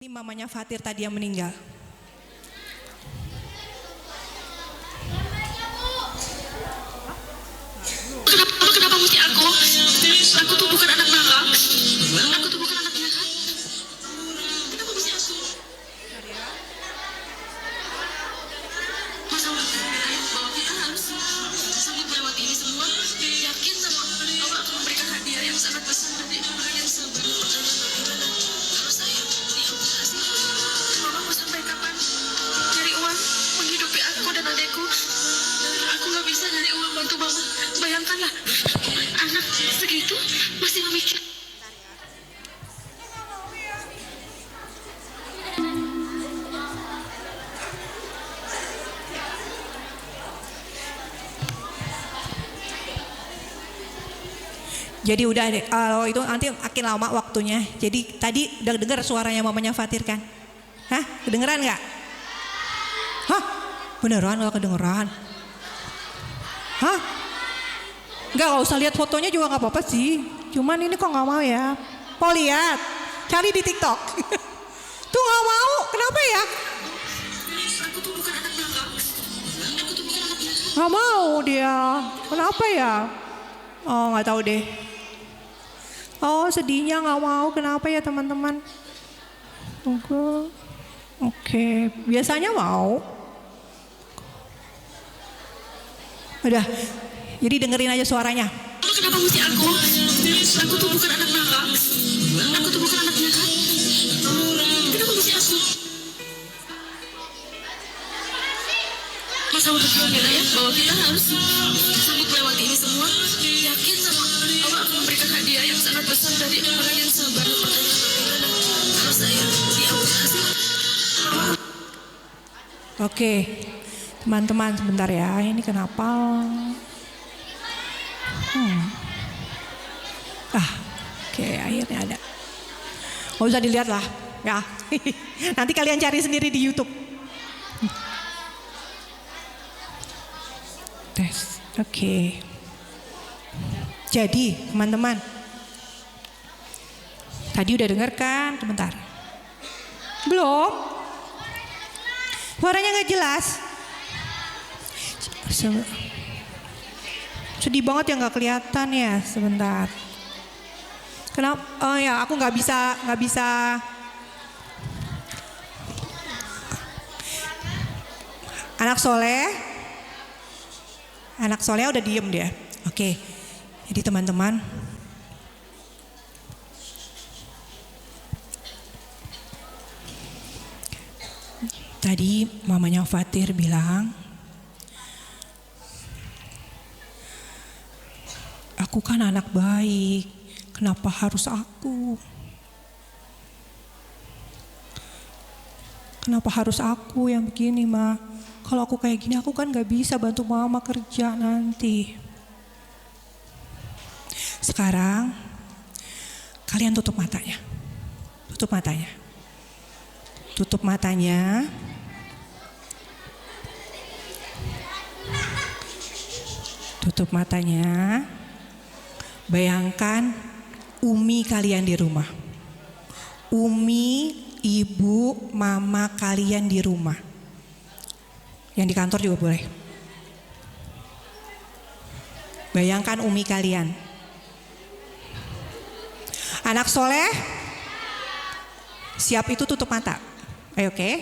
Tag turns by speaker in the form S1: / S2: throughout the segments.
S1: Ini mamanya Fatir tadi yang meninggal.
S2: Kenapa mesti aku? Aku tuh bukan anak nakal. Aku tuh bukan anak nakal. Kenapa mesti aku? Masalah bahwa kita harus sanggup melewati ini semua. Yakin sama Allah akan memberikan hadiah yang sangat besar dari orang yang sabar. Kalau saya diamputasi, Mama mau sampai kapan cari uang menghidupi aku dan adekku? Aku nggak bisa nyari uang bantu Mama. Bayangkanlah, anak segitu masih memikir.
S1: Jadi udah deh, kalau itu nanti makin lama waktunya. Jadi tadi udah dengar suaranya mamanya Fatir kan? Hah? Kedengeran nggak? Hah? Beneran nggak kedengeran? Hah? Nggak usah lihat fotonya juga nggak apa-apa sih. Cuman ini kok nggak mau ya? Mau lihat? Cari di TikTok. Tuh nggak mau, kenapa ya?
S2: Aku tuh bukan anak nakal. Aku tuh bukan anak nakal.
S1: Nggak mau dia. Kenapa ya? Oh nggak tahu deh. Oh sedihnya nggak mau. Kenapa ya teman-teman? Oke. Biasanya mau. Udah. Jadi dengerin aja suaranya.
S2: Kenapa mesti aku? Aku tuh bukan anak nakal. Aku tuh bukan anak nakal. Kenapa mesti aku? Masa berjuang ya bahwa kita harus sanggup melewati ini semua. Yakin sama Allah akan memberikan hadiah yang sangat besar dari orang yang sabar. Kalau saya diamputasi.
S1: Oke. Teman-teman sebentar ya. Ini kenapa? Oke, akhirnya ada. Gak usah dilihat lah, ya. Nanti kalian cari sendiri di YouTube. Tes, oke. Jadi, teman-teman, tadi udah denger kan? Sebentar. Belum? Suaranya nggak jelas. Sedih banget ya nggak kelihatan ya. Sebentar. Kenapa? Oh ya, aku nggak bisa. Anak soleh udah diem dia. Oke. Jadi teman-teman, tadi mamanya Fatir bilang, aku kan anak baik. Kenapa harus aku? Kenapa harus aku yang begini, Ma? Kalau aku kayak gini, aku kan gak bisa bantu Mama kerja nanti. Sekarang, kalian tutup matanya. Tutup matanya. Tutup matanya. Tutup matanya. Bayangkan Umi kalian di rumah. Umi, ibu, mama kalian di rumah. Yang di kantor juga boleh. Bayangkan Umi kalian. Anak soleh, siap itu tutup mata. Ayo, oke?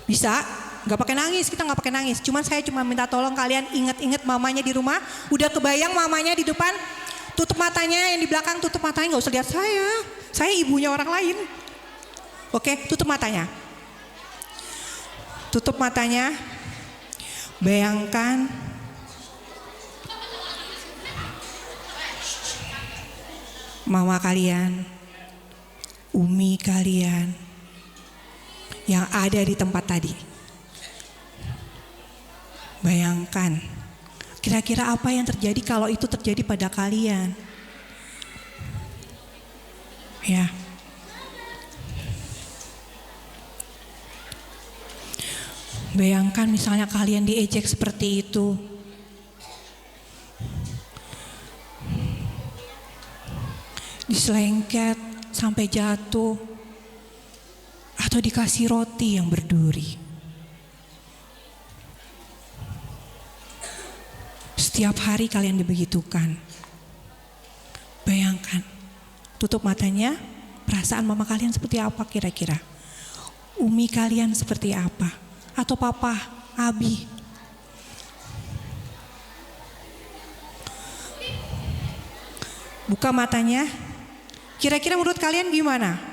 S1: Bisa? Gak pakai nangis, kita gak pakai nangis. Saya cuma minta tolong kalian inget-inget mamanya di rumah. Udah kebayang mamanya di depan? Tutup matanya, yang di belakang tutup matanya, gak usah lihat saya. Saya ibunya orang lain. Oke, tutup matanya. Tutup matanya. Bayangkan mama kalian, Umi kalian yang ada di tempat tadi. Bayangkan, kira-kira apa yang terjadi kalau itu terjadi pada kalian? Ya. Bayangkan misalnya kalian diejek seperti itu. Diselengket sampai jatuh. Atau dikasih roti yang berduri. Setiap hari kalian dibegitukan. Bayangkan, tutup matanya, perasaan mama kalian seperti apa kira-kira? Umi kalian seperti apa? Atau papa, Abi? Buka matanya, kira-kira menurut kalian gimana?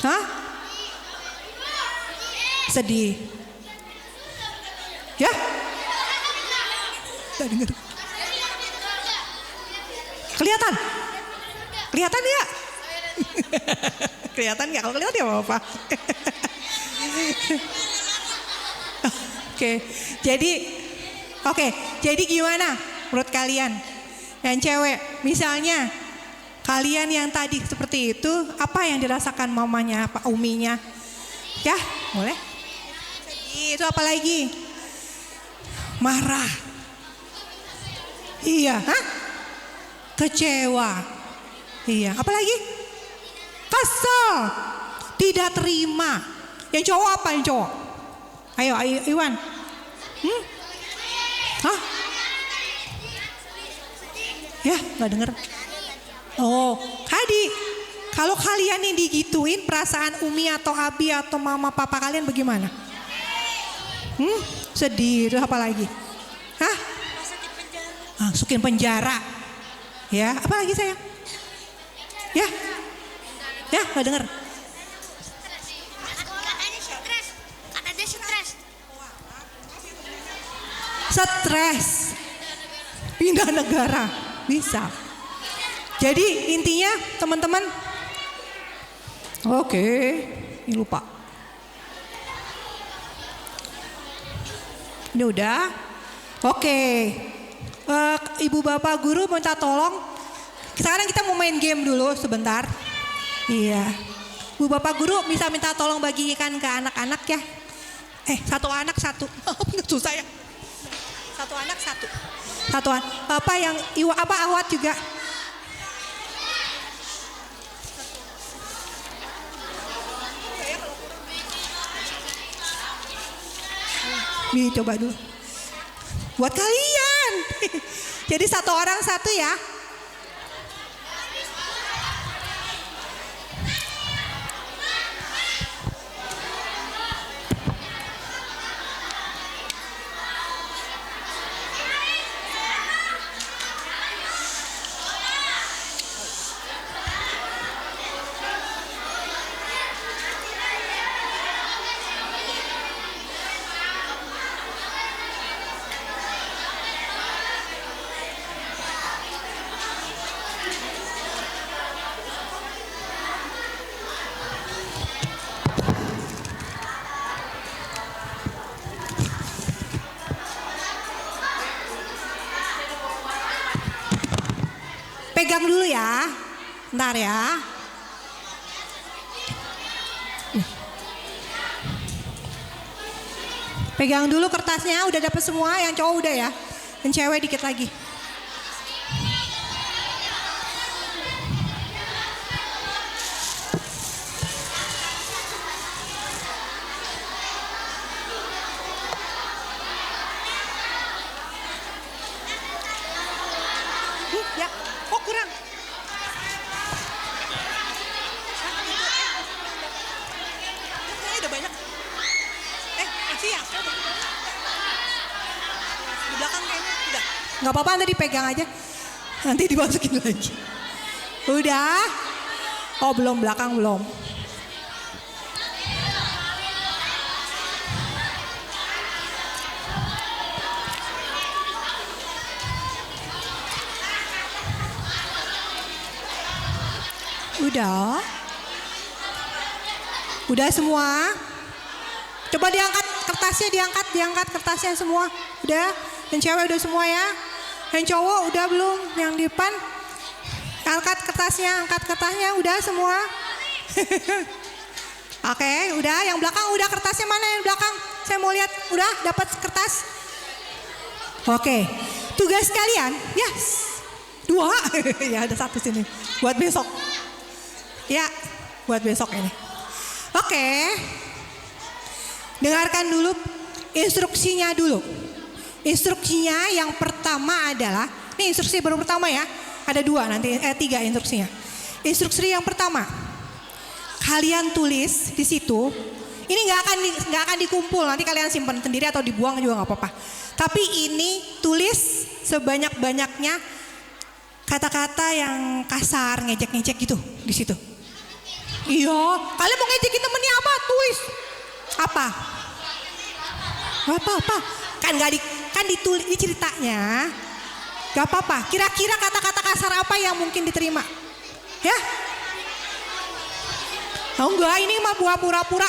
S1: Hah? Sedih. Ya? Gak denger. Kelihatan? Kelihatan ya? Kelihatan nggak? Kalau kelihatan ya apa? Jadi gimana menurut kalian? Yang cewek, misalnya kalian yang tadi seperti itu, apa yang dirasakan mamanya, apa uminya? Ya, boleh? Sedih, itu apa lagi? Marah. Iya, hah? Kecewa. Iya, apa lagi? Kesel. Tidak terima. Yang cowok apa yang cowok? Ayo Iwan. Hah? Ya, gak denger. Oh, Hadi. Kalau kalian yang digituin, perasaan Umi atau Abi atau mama papa kalian bagaimana? Sedih, itu apa lagi? Hah? Masukin penjara. Ya, apa lagi sayang? Ya? Ya, gak denger. Stres. Pindah negara. Bisa. Jadi intinya teman-teman. Oke, ini lupa. Ini udah. Oke. Ibu bapak guru minta tolong. Sekarang kita mau main game dulu sebentar. Iya. Ibu bapak guru bisa minta tolong bagikan ke anak-anak ya. Satu anak satu. Susah ya. Satu anak satu. Satuan. Apa yang awat juga. Nih coba dulu. Buat kalian. Jadi satu orang satu ya. Pegang dulu ya, ntar ya. Pegang dulu kertasnya, udah dapet semua, yang cowok udah ya. Yang cewek dikit lagi. Ya, kok kurang? Kayaknya udah banyak. Masih ya? Di belakang kayaknya udah. Gak apa-apa, nanti dipegang aja. Nanti dimasukin lagi. Udah? Oh belum, belakang belum. Udah. Udah semua. Coba diangkat kertasnya, diangkat kertasnya semua. Udah. Yang cewek udah semua ya. Yang cowok udah belum? Yang di depan. Angkat kertasnya udah semua. Oke, udah. Yang belakang udah, kertasnya mana yang belakang? Saya mau lihat. Udah dapat kertas. Oke. Tugas kalian, yes. 2. Ya ada 1 sini. Buat besok. Ya, buat besok ini. Oke. Dengarkan dulu instruksinya dulu. Instruksinya yang pertama adalah, ini instruksi baru pertama ya. Ada 2 nanti, 3 instruksinya. Instruksi yang pertama, kalian tulis di situ. Ini nggak akan dikumpul, nanti kalian simpan sendiri atau dibuang juga nggak apa-apa. Tapi ini tulis sebanyak-banyaknya kata-kata yang kasar, ngejek-ngejek gitu di situ. Iya, kalian mau ngejekin temennya apa? Tulis apa? Apa? Kan ditulis di ceritanya. Gak apa-apa. Kira-kira kata-kata kasar apa yang mungkin diterima? Ya? Oh enggak, ini mah pura-pura.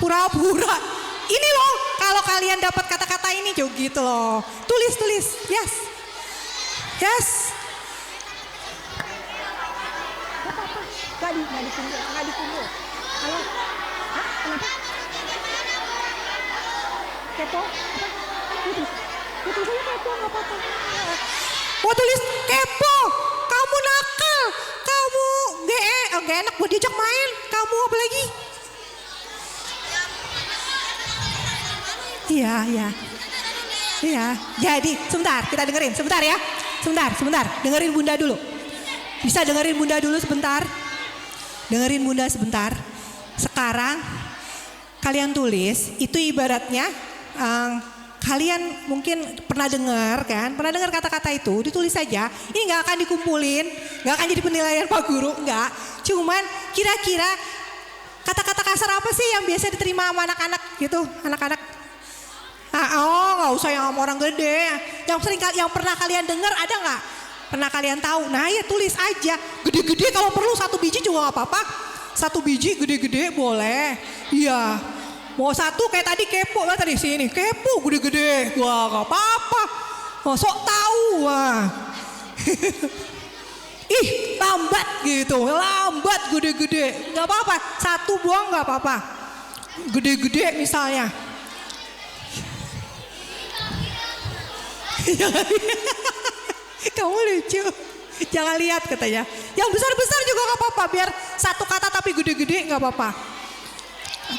S1: Pura-pura. Ini loh, kalau kalian dapat kata-kata ini gitu loh. Tulis. Yes. Gak dikumpul. Halo? Hah? Kenapa? Kepo? Tulis aja kepo, gak apa-apa. Oh tulis kepo, kamu nakal, kamu gak enak buat diajak main, kamu apa lagi? Iya. Jadi sebentar, kita dengerin, sebentar ya. Sebentar, dengerin Bunda dulu. Bisa dengerin Bunda dulu sebentar? Dengerin Bunda sebentar. Sekarang kalian tulis, itu ibaratnya kalian mungkin pernah dengar kan? Pernah dengar kata-kata itu, ditulis saja. Ini nggak akan dikumpulin, nggak akan jadi penilaian Pak Guru, nggak. Cuman kira-kira kata-kata kasar apa sih yang biasa diterima sama anak-anak gitu, anak-anak? Nggak usah yang sama orang gede. Yang pernah kalian dengar ada nggak? Pernah kalian tahu? Nah ya tulis aja. Gede-gede kalau perlu 1 biji juga nggak apa-apa. 1 biji gede-gede boleh. Iya. Mau 1 kayak tadi kepo kan tadi sini. Kepo gede-gede. Wah gak apa-apa. Oh, sok tahu. Wah. Ih lambat gitu. Lambat gede-gede. Gak apa-apa. 1 buang gak apa-apa. Gede-gede misalnya. Kamu lucu. Jangan lihat katanya. Yang besar-besar juga gak apa-apa. Biar 1 kata tapi gede-gede gak apa-apa.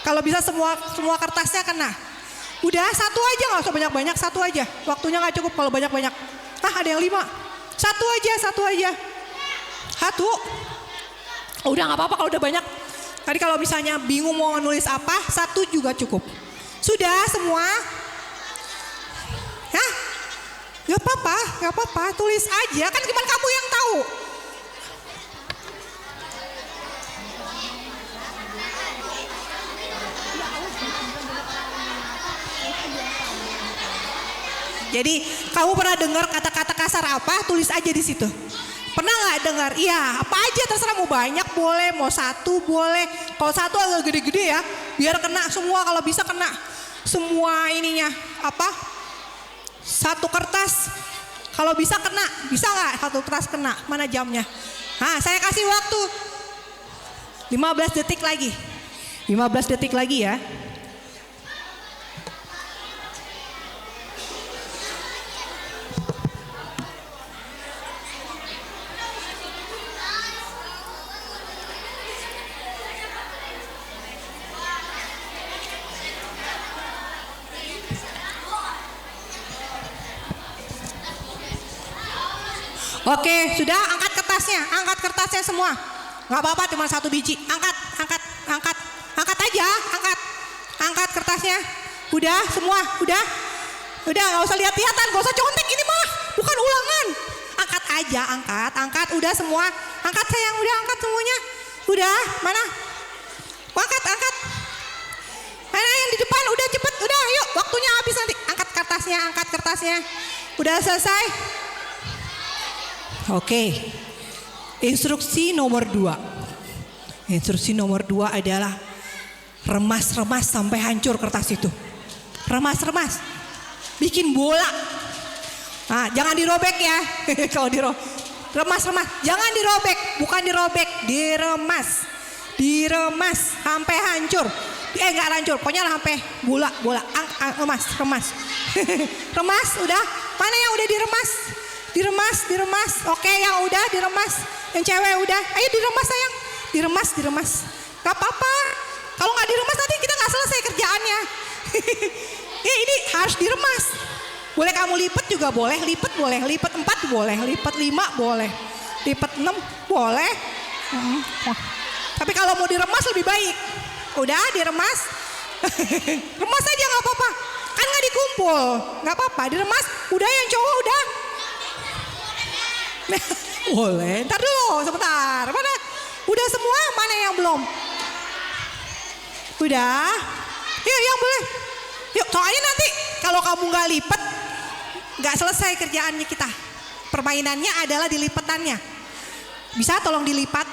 S1: Kalau bisa semua kertasnya kena. Udah 1 aja, nggak usah banyak-banyak, 1 aja. Waktunya nggak cukup kalau banyak-banyak. Ada yang 5. 1 aja. 1. Udah nggak apa-apa kalau udah banyak. Tadi kalau misalnya bingung mau nulis apa, 1 juga cukup. Sudah semua? Hah? Gak apa-apa, tulis aja. Kan cuma kamu yang tahu. Jadi kamu pernah dengar kata-kata kasar apa? Tulis aja di situ. Pernah nggak dengar? Iya, apa aja terserah, mau banyak boleh, mau 1 boleh. Kalau 1 agak gede-gede ya, biar kena semua. Kalau bisa kena semua ininya apa? 1 kertas. Kalau bisa kena, bisa nggak 1 kertas kena? Mana jamnya? Saya kasih waktu 15 detik lagi. 15 detik lagi ya. Oke, sudah angkat kertasnya semua. Nggak apa-apa, cuma 1 biji. Angkat aja. Angkat kertasnya. Udah semua, udah nggak usah lihat-lihatan, nggak usah contek ini mah, bukan ulangan. Angkat aja, angkat. Udah semua, angkat sayang, udah angkat semuanya. Udah, mana? Angkat. Mana yang di depan? Udah cepet, udah, yuk. Waktunya habis nanti. Angkat kertasnya. Udah selesai. Oke, instruksi nomor 2. Instruksi nomor 2 adalah remas sampai hancur kertas itu. Remas, bikin bola. Jangan dirobek ya. Kalau remas, jangan dirobek, bukan dirobek, diremas sampai hancur. Nggak hancur, pokoknya sampai bola. Remas. Remas, udah. Mana yang udah diremas? Diremas. Oke, yang udah diremas. Yang cewek udah. Ayo diremas sayang. Diremas. Gak apa-apa. Kalau nggak diremas nanti kita nggak selesai kerjaannya. Ya ini harus diremas. Boleh kamu lipat juga boleh, lipat boleh, lipat 4 boleh, lipat 5 boleh, lipat 6 boleh. Tapi kalau mau diremas lebih baik. Udah diremas, remas aja nggak apa-apa. Kan nggak dikumpul, nggak apa-apa. Diremas, udah yang cowok udah. Boleh, ntar dulu sebentar. Mana? Udah semua, mana yang belum? Udah. Yuk yang boleh. Yuk, soalnya nanti kalau kamu nggak lipat, nggak selesai kerjaannya kita. Permainannya adalah dilipatannya. Bisa tolong dilipat?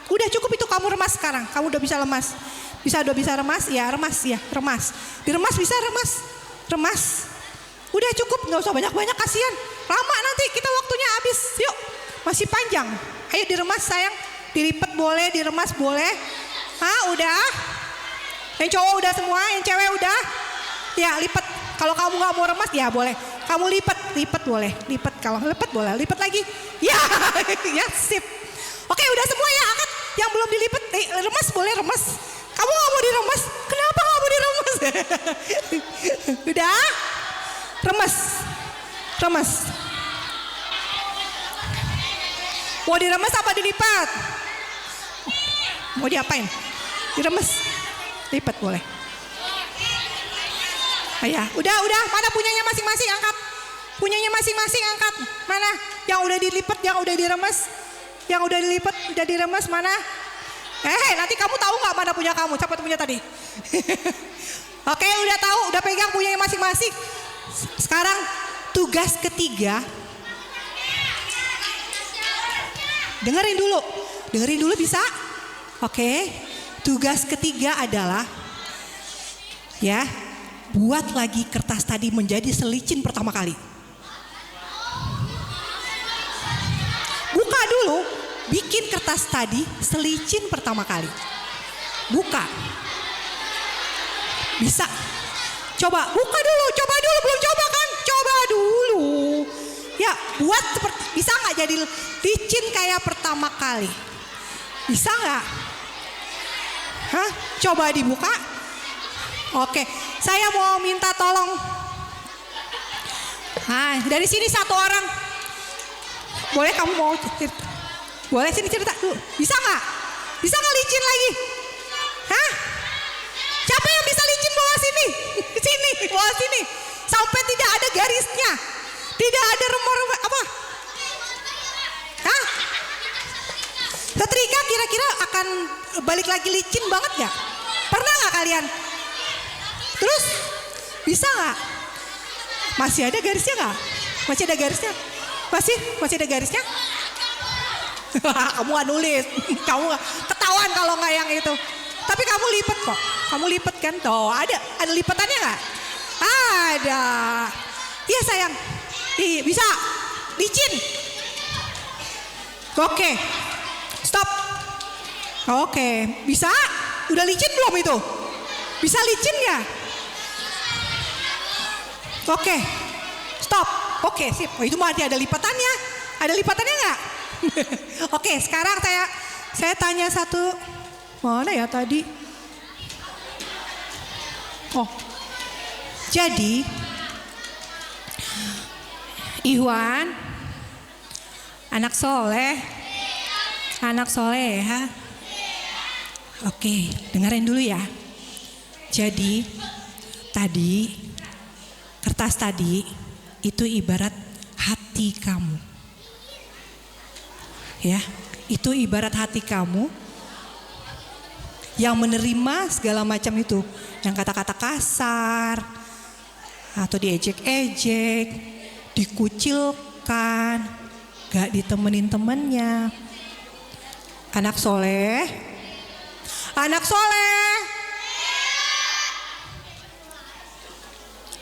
S1: Udah cukup itu kamu remas sekarang. Kamu udah bisa lemas. Udah bisa remas? Ya remas ya, remas. Diremas bisa remas. Remas. Udah cukup, nggak usah banyak-banyak, kasihan. Lama nanti kita waktunya habis. Yuk, masih panjang. Ayo diremas sayang. Dilipat boleh, diremas boleh. Hah, udah? Yang cowok udah semua, yang cewek udah? Ya lipat. Kalau kamu nggak mau remas ya boleh. Kamu lipat boleh. Lipat, kalau lipat boleh. Lipat lagi. Ya, ya sip. Oke udah semua ya, angkat. Yang belum dilipat, remas boleh remas. Kamu nggak mau diremas? Kenapa nggak mau diremas? Udah? Remas. Remas. Mau diremas apa dilipat? Mau diapain? Diremes. Lipat boleh. Ayah, udah. Mana punyanya masing-masing angkat. Punyanya masing-masing angkat. Mana? Yang udah dilipat, yang udah diremes. Yang udah dilipat, udah diremes mana? Nanti kamu tahu nggak mana punya kamu? Siapa punya tadi? Oke, udah tahu, udah pegang punyanya masing-masing. Sekarang tugas ketiga. Dengerin dulu bisa? Oke. Tugas ketiga adalah ya, buat lagi kertas tadi menjadi selicin pertama kali. Buka dulu, bikin kertas tadi selicin pertama kali. Buka. Bisa. Coba, buka dulu, belum coba kan? Coba dulu. Ya, buat seperti, bisa nggak jadi licin kayak pertama kali? Bisa nggak? Hah? Coba dibuka. Oke, saya mau minta tolong. Dari sini satu orang. Boleh kamu mau cerita? Boleh sini cerita dulu. Bisa nggak? Bisa nggak licin lagi? Hah? Siapa yang bisa licin bawa sini? Sini, bawa sini. Sampai tidak ada garisnya. Tidak ada remor-remor apa? Hah? Setrika kira-kira akan balik lagi licin banget gak? Pernah gak kalian? Terus bisa gak? Masih ada garisnya gak? Masih ada garisnya? Masih ada garisnya? Kamu gak nulis, kamu gak ketahuan kalau gak yang itu. Tapi kamu lipat kok, kamu lipat kan? Tuh ada lipatannya gak? Ada. Iya sayang, bisa licin. Oke. Stop. Oke, bisa? Udah licin belum itu? Bisa licin ya? Oke, stop. Oke, sip. Oh, itu masih ada lipatannya. Ada lipatannya nggak? Oke, sekarang saya tanya satu. Mana ya tadi? Oh, jadi Iwan, anak soleh ya. Oke, dengerin dulu ya. Jadi tadi kertas tadi itu ibarat hati kamu. Ya, itu ibarat hati kamu yang menerima segala macam itu, yang kata-kata kasar atau diejek-ejek, dikucilkan, gak ditemenin temennya. Anak soleh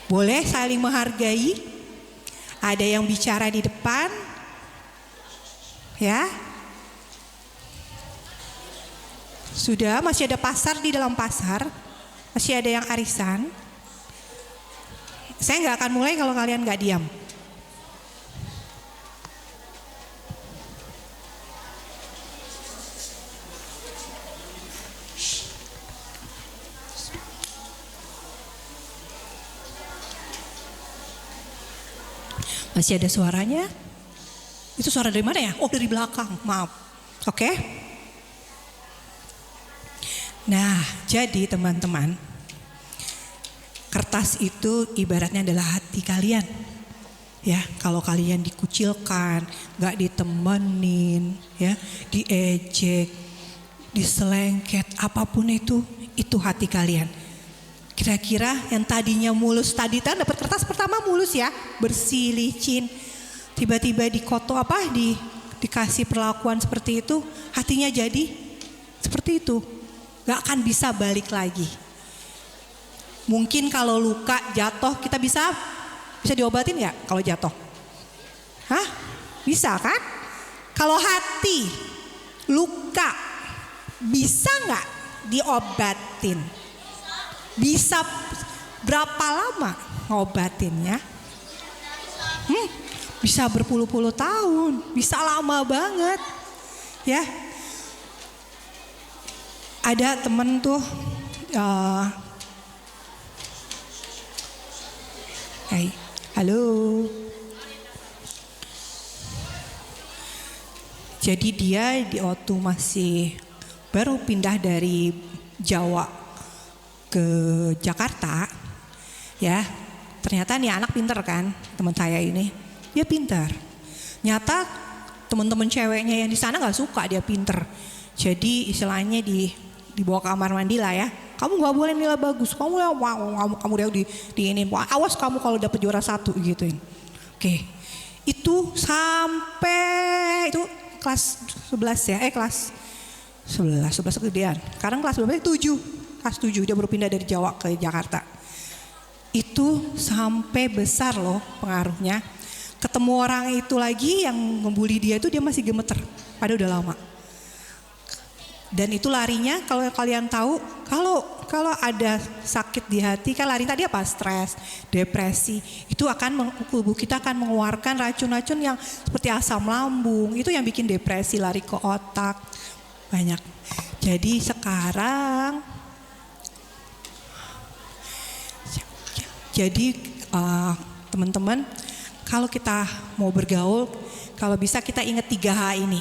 S1: boleh saling menghargai. Ada yang bicara di depan, ya. Sudah, masih ada pasar di dalam pasar, masih ada yang arisan. Saya nggak akan mulai kalau kalian nggak diam. Masih ada suaranya? Itu suara dari mana ya? Oh, dari belakang, maaf. Oke. Nah, jadi teman-teman, kertas itu ibaratnya adalah hati kalian. Ya, kalau kalian dikucilkan, gak ditemenin, ya, diejek, diselengket, apapun itu hati kalian. Kira-kira yang tadinya mulus tadi kan dapat kertas pertama mulus ya, bersih, licin. Tiba-tiba dikasih perlakuan seperti itu, hatinya jadi seperti itu. Gak akan bisa balik lagi. Mungkin kalau luka, jatuh, kita bisa diobatin gak kalau jatuh? Hah? Bisa kan? Kalau hati, luka, bisa gak diobatin? Bisa berapa lama ngobatinnya? Bisa berpuluh-puluh tahun, bisa lama banget. Ya. Ada temen tuh hai, halo. Jadi dia waktu masih baru pindah dari Jawa ke Jakarta, ya ternyata nih anak pinter kan, teman saya ini, dia pinter. Nyata teman-teman ceweknya yang di sana nggak suka dia pinter, jadi istilahnya dibawa ke kamar mandi lah ya. Kamu nggak boleh nilai bagus, kamu ya kamu udah di ini, awas kamu kalau dapet juara 1 gituin. Oke, itu sampai itu kelas 11 ya, kelas 11 kegedean. Sekarang kelas berapa? 7 dia baru pindah dari Jawa ke Jakarta. Itu sampai besar loh pengaruhnya. Ketemu orang itu lagi yang ngebully dia itu dia masih gemeter, padahal udah lama. Dan itu larinya kalau kalian tahu, kalau ada sakit di hati kan lari tadi apa? Stres, depresi. Itu tubuh kita akan mengeluarkan racun-racun yang seperti asam lambung. Itu yang bikin depresi, lari ke otak. Banyak. Jadi sekarang teman-teman, kalau kita mau bergaul, kalau bisa kita ingat 3H ini.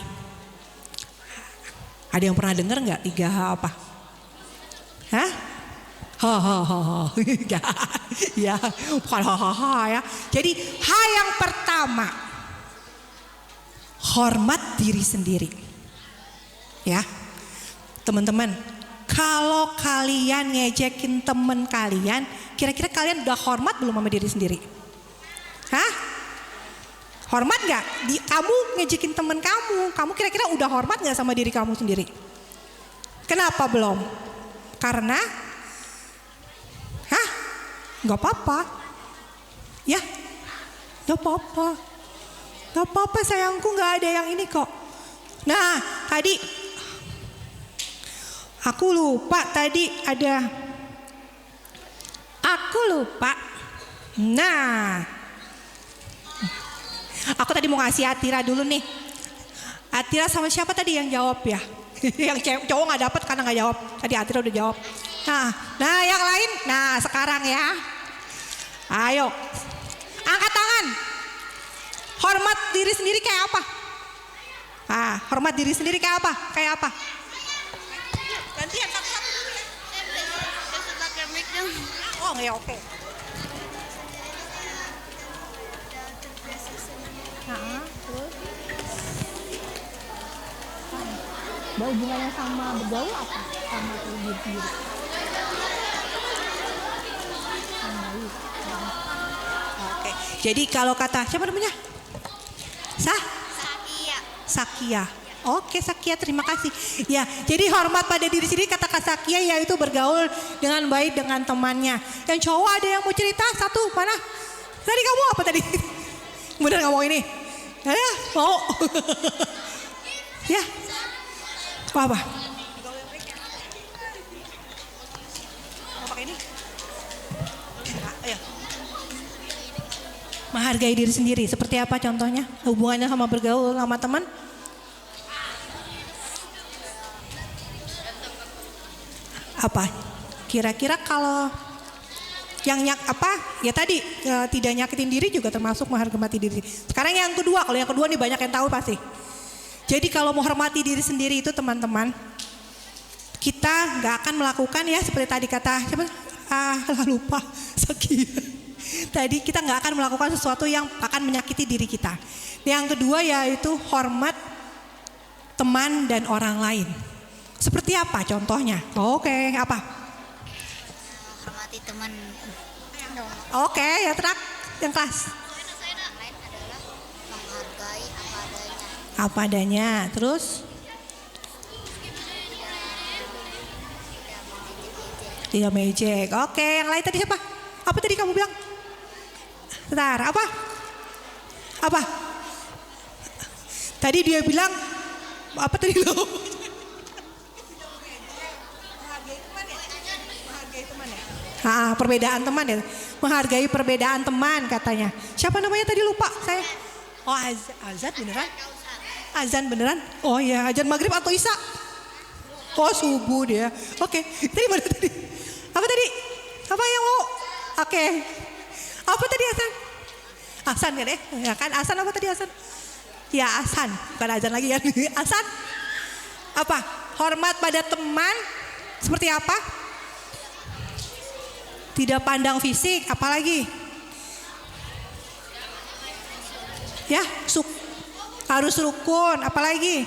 S1: Ada yang pernah dengar nggak 3H apa? Hah? Ya, bukan ya. Jadi H yang pertama, hormat diri sendiri. Ya, teman-teman, kalau kalian ngejekin temen kalian, kira-kira kalian udah hormat belum sama diri sendiri? Hah? Hormat gak? Kamu ngejekin temen kamu kira-kira udah hormat gak sama diri kamu sendiri? Kenapa belum? Karena gak apa-apa. Ya, gak apa-apa sayangku, gak ada yang ini kok. Nah, tadi aku lupa tadi ada. Aku lupa. Nah, aku tadi mau ngasih Atira dulu nih. Atira sama siapa tadi yang jawab ya? Yang cowok nggak dapet karena nggak jawab. Tadi Atira udah jawab. Nah yang lain. Nah sekarang ya. Ayo, angkat tangan. Hormat diri sendiri kayak apa? Hormat diri sendiri kayak apa? Kayak apa? Gantian satu-satu dulu ya. Oh ya oke. Ada hubungannya sama bergaul apa? Sama diri sendiri. Oke. Jadi kalau kata siapa namanya? Sakia. Oke Sakia, terima kasih. Ya, jadi hormat pada diri sendiri kata Kak Sakia yaitu bergaul dengan baik dengan temannya. Yang cowok ada yang mau cerita? Satu, mana? Tadi kamu apa tadi? Bener ngomong ini? Ya, mau. Ya. Apa? Pakai ini. Ayo. Menghargai diri sendiri. Seperti apa contohnya? Hubungannya sama bergaul sama teman? Apa? Kira-kira kalau Ya tadi tidak nyakitin diri juga termasuk menghormati diri. Sekarang yang kedua, kalau yang kedua nih banyak yang tahu pasti. Jadi kalau menghormati diri sendiri itu teman-teman, kita nggak akan melakukan ya seperti tadi kata siapa? Lupa sekian. Tadi kita nggak akan melakukan sesuatu yang akan menyakiti diri kita. Yang kedua yaitu hormat teman dan orang lain. Seperti apa contohnya? Oke, apa?
S3: Hormati teman.
S1: Oke, ya terak yang kelas.
S3: Lain adalah menghargai apa adanya.
S1: Apa adanya, terus? Tidak mejek. Oke, yang lain tadi siapa? Apa tadi kamu bilang? Bentar, apa? Apa? Tadi dia bilang apa tadi lo? Perbedaan teman ya. Menghargai perbedaan teman katanya. Siapa namanya tadi lupa saya. Oh azan beneran? Azan beneran? Oh ya azan maghrib atau isya? Oh subuh dia. Oke. Tadi mana tadi? Apa tadi? Apa yang mau? Oke. Apa tadi azan? Azan kan ya? Ya kan azan apa tadi azan? Ya azan. Bukan azan lagi ya. Azan. Apa? Hormat pada teman. Seperti apa? Tidak pandang fisik, apalagi? Ya, harus rukun, apalagi?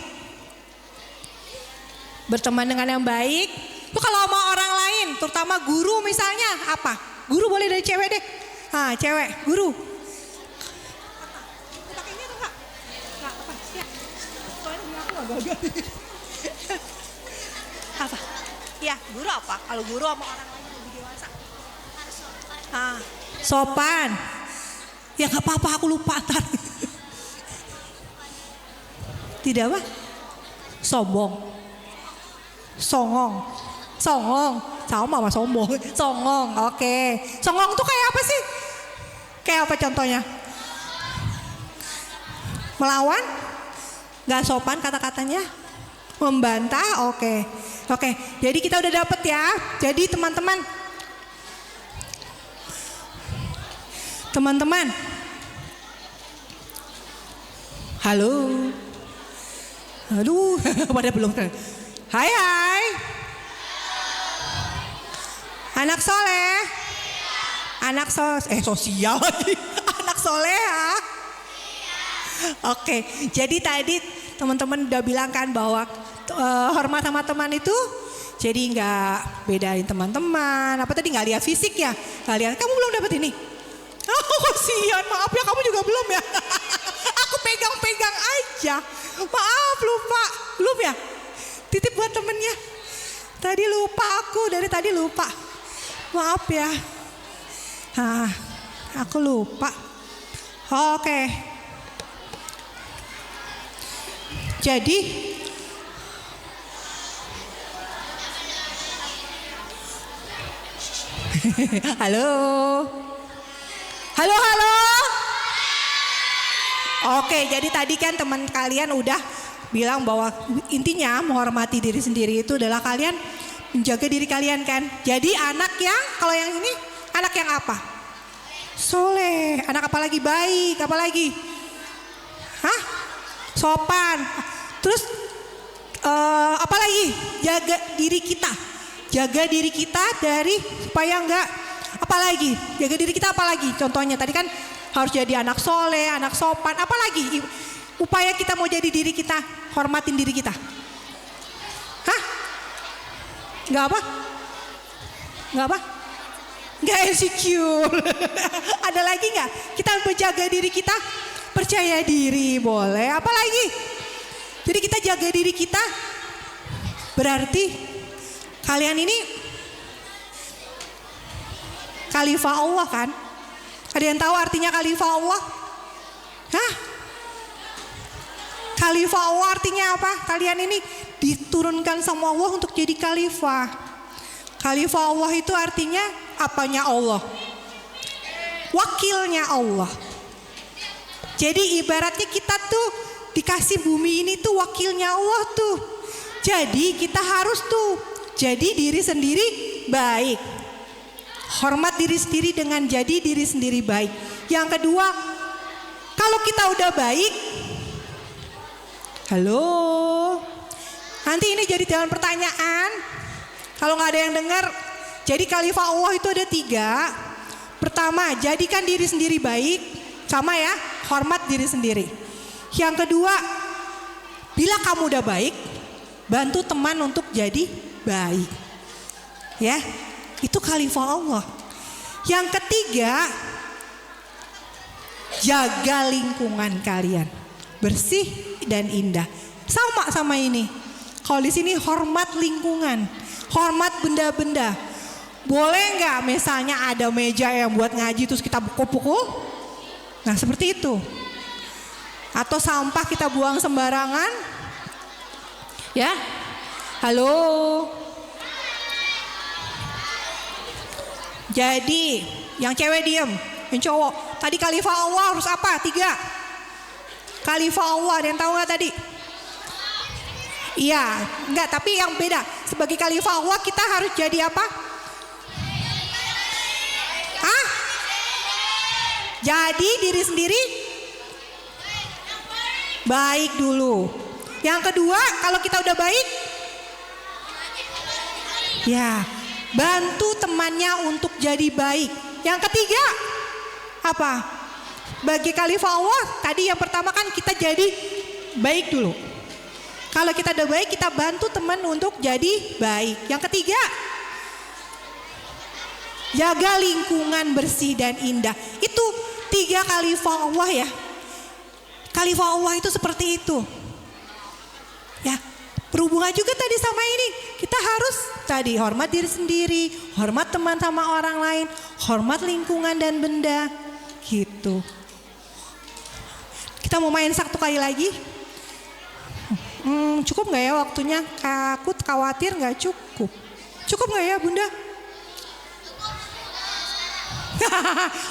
S1: Berteman dengan yang baik. Itu kalau sama orang lain, terutama guru misalnya, apa? Guru boleh dari cewek deh. Cewek, guru. Apa? Ya, guru apa? Kalau guru sama orang lain lebih dewasa. Sopan. Ya nggak apa-apa, aku lupa ntar. Tidak apa? Sombong. Songong. Sama sombong. Songong. Oke. Songong tuh kayak apa sih? Kayak apa contohnya? Melawan? Gak sopan kata-katanya? Membantah? Oke. Jadi kita udah dapet ya. Jadi teman-teman, halo, aduh, pada belum. Hai, anak soleh, sosial, anak soleha. Oke, jadi tadi teman-teman udah bilang kan bahwa hormat sama teman itu jadi nggak bedain teman-teman. Apa tadi nggak lihat fisik ya? Nggak lihat. Kamu belum dapat ini? Oh kasihan, maaf ya kamu juga belum ya. Aku pegang-pegang aja. Maaf lupa, belum ya? Titip buat temennya. Tadi lupa aku, dari tadi lupa. Maaf ya. Aku lupa. Oke. Jadi halo. Oke, jadi tadi kan teman kalian udah bilang bahwa intinya menghormati diri sendiri itu adalah kalian menjaga diri kalian kan. Jadi anak yang, kalau yang ini anak yang apa? Soleh. Anak apa lagi? Baik. Apa lagi? Sopan. Terus apa lagi? Jaga diri kita. Jaga diri kita dari supaya enggak, apalagi jaga diri kita apalagi contohnya tadi kan harus jadi anak soleh, anak sopan, apalagi upaya kita mau jadi diri kita, hormatin diri kita. Enggak apa? Enggak insecure. Ada lagi enggak? Kita menjaga diri kita, percaya diri boleh, apalagi? Jadi kita jaga diri kita berarti kalian ini khalifah Allah kan? Ada yang tahu artinya khalifah Allah? Khalifah Allah artinya apa? Kalian ini diturunkan sama Allah untuk jadi khalifah. Khalifah Allah itu artinya apanya Allah? Wakilnya Allah. Jadi ibaratnya kita tuh dikasih bumi ini tuh wakilnya Allah tuh. Jadi kita harus tuh jadi diri sendiri baik. hormat diri sendiri dengan jadi diri sendiri baik. Yang kedua, kalau kita udah baik, halo, nanti ini jadi jalan pertanyaan. Kalau nggak ada yang dengar, jadi khalifah Allah itu ada 3. Pertama, jadikan diri sendiri baik, sama ya, hormat diri sendiri. Yang kedua, bila kamu udah baik, bantu teman untuk jadi baik. Ya, itu khalifah Allah. Yang ketiga, jaga lingkungan kalian bersih dan indah. Sama ini. Kalau di sini hormat lingkungan, hormat benda-benda. Boleh nggak misalnya ada meja yang buat ngaji terus kita pukul-pukul? Nah seperti itu. Atau sampah kita buang sembarangan? Ya, halo. Jadi yang cewek diem, yang cowok. Tadi khalifah Allah harus apa? 3. Khalifah Allah, ada yang tahu nggak tadi? Iya, enggak, tapi yang beda. Sebagai khalifah Allah kita harus jadi apa? Hah? Jadi diri sendiri baik dulu. Yang kedua, kalau kita udah baik, ya, bantu temannya untuk jadi baik. Yang ketiga, apa? Bagi khalifah Allah, tadi yang pertama kan kita jadi baik dulu. Kalau kita udah baik, kita bantu teman untuk jadi baik. Yang ketiga, jaga lingkungan bersih dan indah. Itu 3 khalifah Allah ya. Khalifah Allah itu seperti itu. Ya, berhubungan juga tadi sama ini. Kita harus tadi hormat diri sendiri, hormat teman sama orang lain, hormat lingkungan dan benda. Gitu. Kita mau main 1 kali lagi? Cukup nggak ya waktunya? Aku khawatir nggak cukup. Cukup nggak ya Bunda?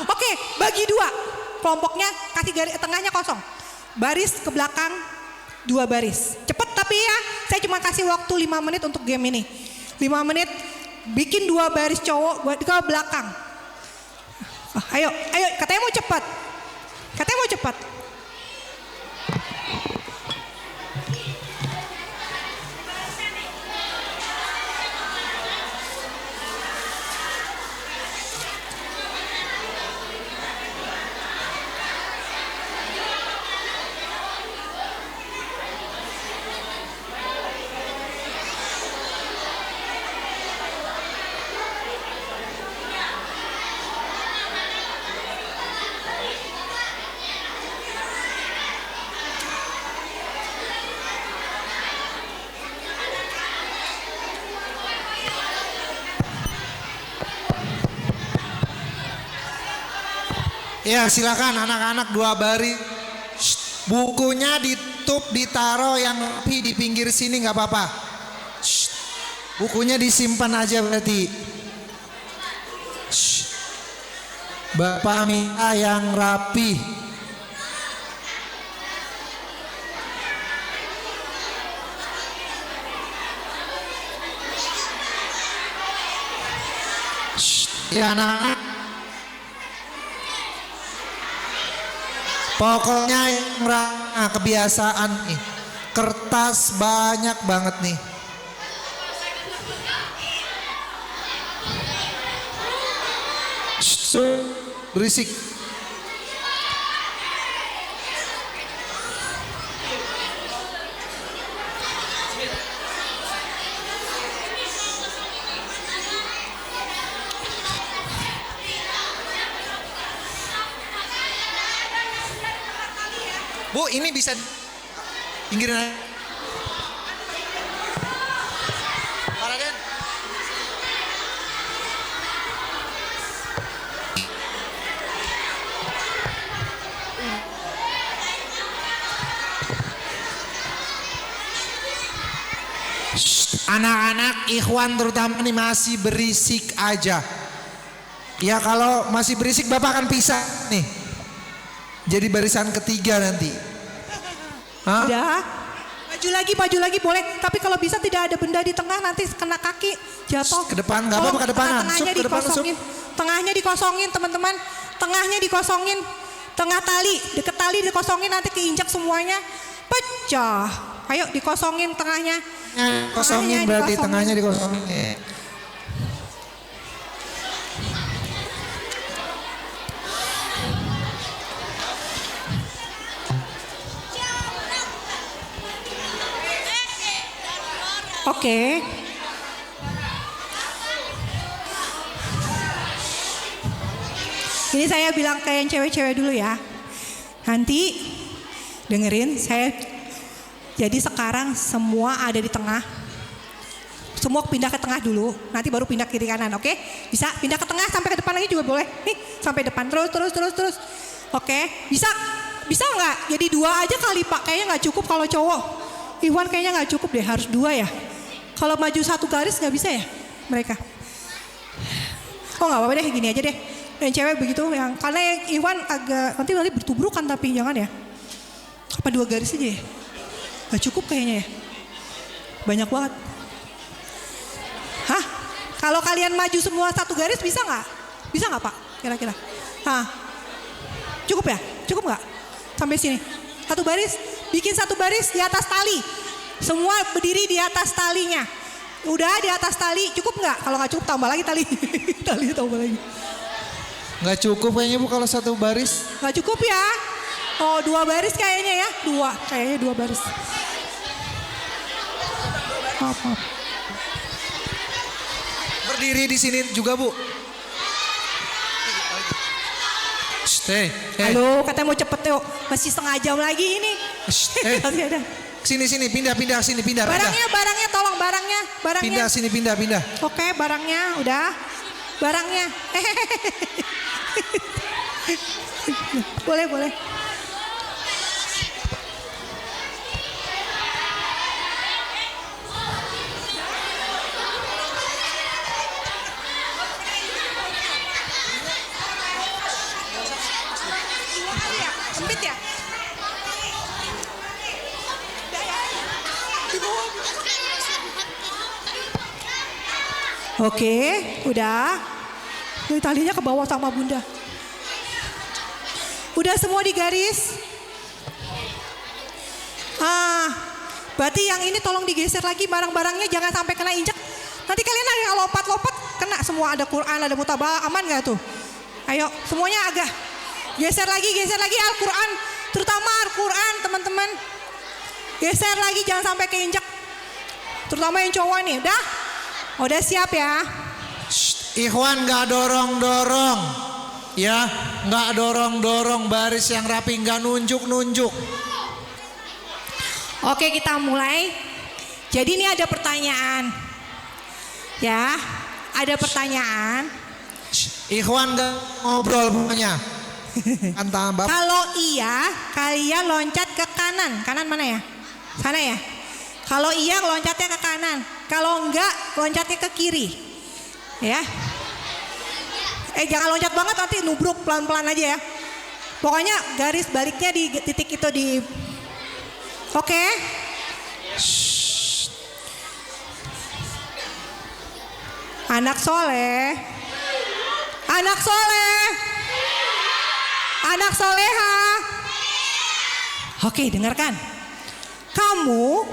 S1: Oke, bagi 2. Kelompoknya kasih garis tengahnya kosong. Baris ke belakang 2 baris. Cepet tapi ya, saya cuma kasih waktu 5 menit untuk game ini. 5 menit bikin 2 baris cowok buat ke belakang. Ayo, katanya mau cepat. Katanya mau cepat.
S4: Ya silakan anak-anak 2 baris. Bukunya ditaruh yang rapi di pinggir sini nggak apa-apa. Bukunya disimpan aja berarti. Bapak minta yang rapi. Ya anak-anak. Pokoknya yang kebiasaan nih. Kertas banyak banget nih. Berisik. Bu, ini bisa pinggirin aja. Pak Raden. Anak-anak ikhwan terutama nih masih berisik aja. Ya kalau masih berisik Bapak akan pisah nih. Jadi barisan ketiga nanti. Hah?
S1: Udah. Maju lagi boleh. Tapi kalau bisa tidak ada benda di tengah nanti kena kaki jatuh.
S4: Ke depan nggak apa-apa, ke depanan.
S1: Tengahnya
S4: Ke depan,
S1: dikosongin. Tengahnya dikosongin teman-teman. Tengahnya dikosongin. Tengah tali, deket tali dikosongin nanti keinjak semuanya. Pecah. Ayo dikosongin tengahnya.
S4: Kosongin berarti tengahnya dikosongin.
S1: Oke. Ini saya bilang ke yang cewek-cewek dulu ya. Nanti dengerin saya. Jadi sekarang semua ada di tengah. Semua pindah ke tengah dulu. Nanti baru pindah kiri kanan, oke? Bisa pindah ke tengah sampai ke depan lagi juga boleh. Nih sampai depan terus. Oke? Bisa nggak? Jadi 2 aja kali Pak. Kayaknya nggak cukup kalau cowok. Iwan kayaknya nggak cukup deh, harus 2 ya. Kalau maju 1 garis nggak bisa ya mereka? Oh nggak apa-apa deh, gini aja deh. Yang cewek begitu, yang karena yang Iwan agak nanti bertubrukan tapi jangan ya. Apa 2 garis aja ya? Gak cukup kayaknya ya. Banyak banget. Hah? Kalau kalian maju semua 1 garis bisa nggak? Bisa nggak Pak? Kira-kira? Hah? Cukup ya? Cukup nggak? Sampai sini. 1 baris, bikin 1 baris di atas tali. Semua berdiri di atas talinya. Udah di atas tali, cukup nggak? Kalau nggak cukup tambah lagi tali. Tali tambah lagi.
S4: Nggak cukup kayaknya Bu kalau 1 baris.
S1: Nggak cukup ya? Oh 2 baris kayaknya ya? 2, kayaknya 2 baris. Maaf.
S4: Berdiri di sini juga Bu. Hey.
S1: Halo, katanya mau cepet yuk. Masih setengah jam lagi ini. Masih ada.
S4: Sini pindah sini pindah.
S1: Barangnya tolong barangnya.
S4: Pindah sini pindah.
S1: Oke, barangnya udah. Barangnya. Boleh. Sempit ya? Oke, udah. Ini talinya ke bawah sama Bunda. Udah semua di garis? Berarti yang ini tolong digeser lagi barang-barangnya jangan sampai kena injek. Nanti kalian ada yang lompat-lompat kena semua, ada Quran, ada mutabah, aman gak tuh? Ayo semuanya agak geser lagi Al-Quran, terutama Al-Quran teman-teman. Geser lagi jangan sampai keinjek. Terutama yang cowok nih, udah siap ya?
S4: Ikhwan gak dorong-dorong. Ya, gak dorong-dorong, baris yang rapi, gak nunjuk-nunjuk.
S1: Oke, kita mulai. Jadi ini ada pertanyaan. Ya, ada pertanyaan.
S4: Ikhwan gak ngobrol pokoknya. Antara Bapak.
S1: Kalau iya, kalian loncat ke kanan. Kanan mana ya? Sana ya? Kalau iya loncatnya ke kanan. Kalau enggak loncatnya ke kiri. Ya. Jangan loncat banget, nanti nubruk, pelan-pelan aja ya. Pokoknya garis baliknya di titik itu di. Oke. Anak soleh. Anak soleh. Anak soleha. Oke, dengarkan. Kamu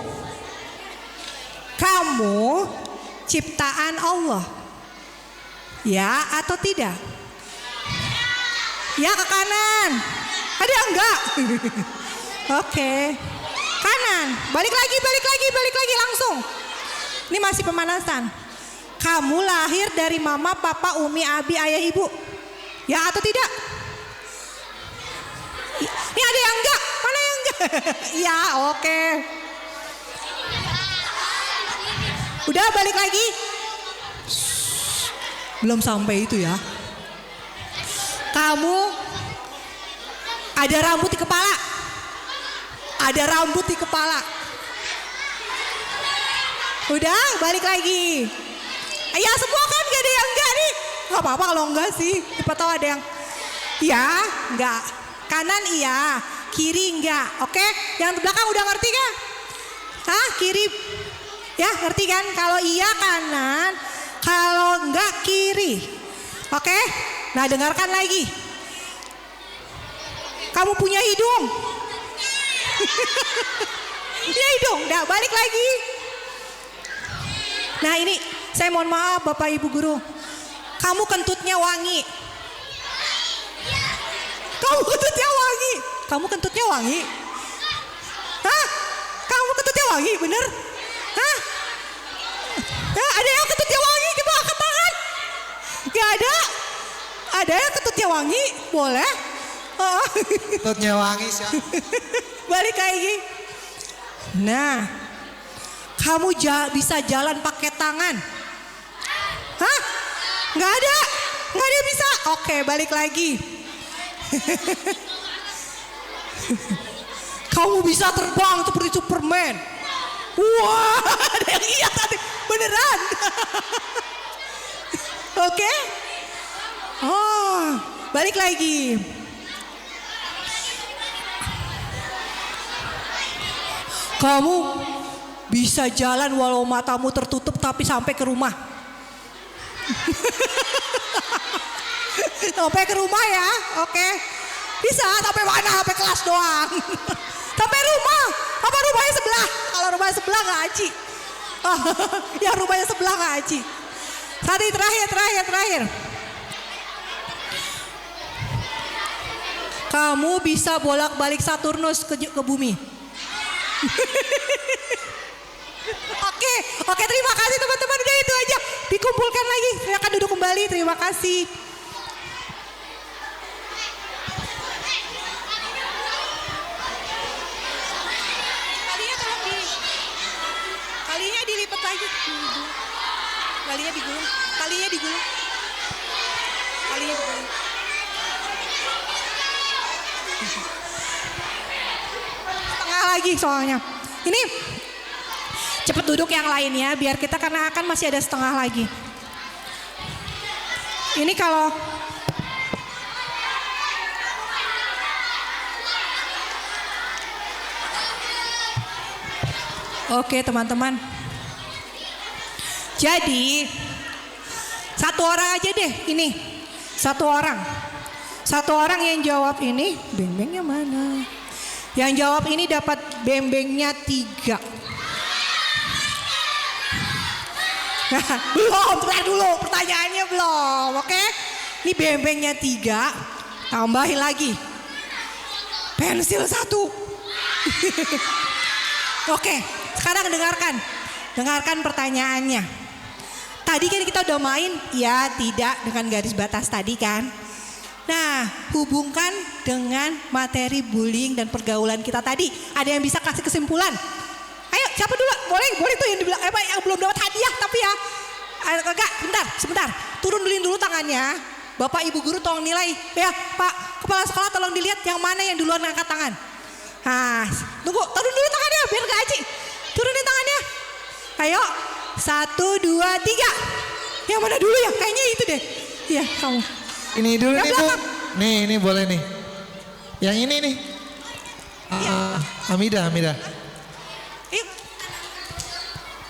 S1: ciptaan Allah. Ya atau tidak? Ya ke kanan. Ada yang enggak? Oke. Kanan. Balik lagi langsung. Ini masih pemanasan. Kamu lahir dari mama, papa, umi, abi, ayah, ibu. Ya atau tidak? Ini ada yang enggak? Mana yang enggak? Ya oke. Udah balik lagi. Belum sampai itu ya. Kamu ada rambut di kepala. Ada rambut di kepala. Udah balik lagi. Ya semua kan gak ada yang enggak nih. Gak apa-apa kalau enggak sih. Siapa tahu ada yang ya enggak. Kanan iya, kiri enggak. Oke, yang di belakang udah ngerti kan? Hah, kiri. Ya ngerti kan? Kalau iya kanan, kalau enggak kiri. Oke, nah dengarkan lagi. Kamu punya hidung. Punya hidung, nah balik lagi. Nah ini, saya mohon maaf Bapak Ibu Guru. Kamu kentutnya wangi. Kamu kentutnya wangi. Kamu kentutnya wangi. Hah? Kamu kentutnya wangi, bener? Hah? Ya, ada yang kentutnya wangi, coba angkat tangan. Gak ada. Ada yang kentutnya wangi, boleh.
S4: Kentutnya wangi sih.
S1: Balik lagi. Nah, kamu bisa jalan pakai tangan. Hah? Gak ada. Gak ada yang bisa. Oke, balik lagi. Kamu bisa terbang seperti Superman. Wah, ada yang iya tadi. Beneran. Oke. Oh, balik lagi. Kamu bisa jalan walau matamu tertutup tapi sampai ke rumah. Sampai ke rumah ya, oke. Bisa sampai mana? Sampai kelas doang. Sampai rumah. Apa rumahnya sebelah? Kalau rumahnya sebelah nggak Aci. Oh, ya rumahnya sebelah nggak Aci. Tadi terakhir. Kamu bisa bolak-balik Saturnus ke bumi. Oke, terima kasih teman-teman, udah itu aja. Dikumpulkan lagi, silakan duduk kembali, terima kasih. Kalinya dilipat lagi. Kalinya digulung. Setengah lagi soalnya. Ini cepet duduk yang lainnya biar kita karena akan masih ada setengah lagi. Ini kalau oke teman-teman. Jadi satu orang aja deh ini. Satu orang yang jawab ini, beng-bengnya mana? Yang jawab ini dapat beng-bengnya 3. Belum, tunggu dulu pertanyaannya belum, oke? Ini beng-bengnya 3, tambahin lagi. Pensil 1. Oke, sekarang dengarkan pertanyaannya. Tadi kan kita udah main ya tidak dengan garis batas tadi kan. Nah, hubungkan dengan materi bullying dan pergaulan kita tadi. Ada yang bisa kasih kesimpulan? Ayo, siapa dulu? Boleh tuh yang dibilang yang belum dapat hadiah tapi ya. Enggak, sebentar. Turunin dulu tangannya. Bapak Ibu Guru tolong nilai. Ya, Pak Kepala Sekolah tolong dilihat yang mana yang duluan ngangkat tangan. Nah, turun dulu tangannya biar gak Aci. Turunin tangannya. Ayo, 1, 2, 3. Yang mana dulu ya? Kayaknya itu deh. Iya, kamu.
S4: Ini dulu
S1: yang
S4: nih Bu.
S1: belakang.
S4: Nih, ini boleh nih. Yang ini nih. Hamida.
S1: Yuk.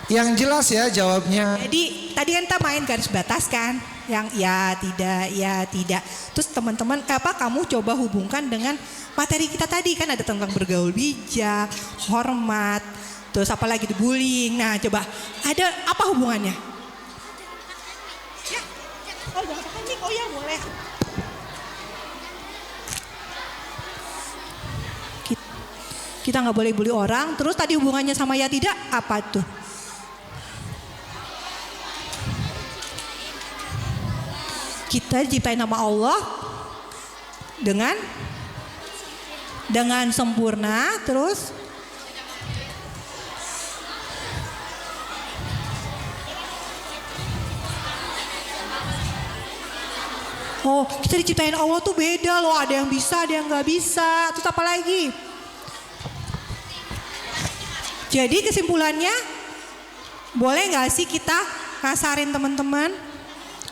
S4: Yang jelas ya jawabnya.
S1: Jadi tadi kan kita main garis batas kan, yang ya tidak. Terus teman-teman kamu coba hubungkan dengan materi kita tadi kan ada tentang bergaul bijak, hormat, terus apalagi bullying. Nah coba ada apa hubungannya? Ya, oh jangan pakai mic, oh ya boleh. Kita nggak boleh bully orang. Terus tadi hubungannya sama ya tidak apa tuh? Kita diciptain nama Allah dengan sempurna, terus kita diciptain Allah tuh beda loh, ada yang bisa, ada yang nggak bisa. Terus apa lagi? Jadi kesimpulannya, boleh nggak sih kita kasarin teman-teman?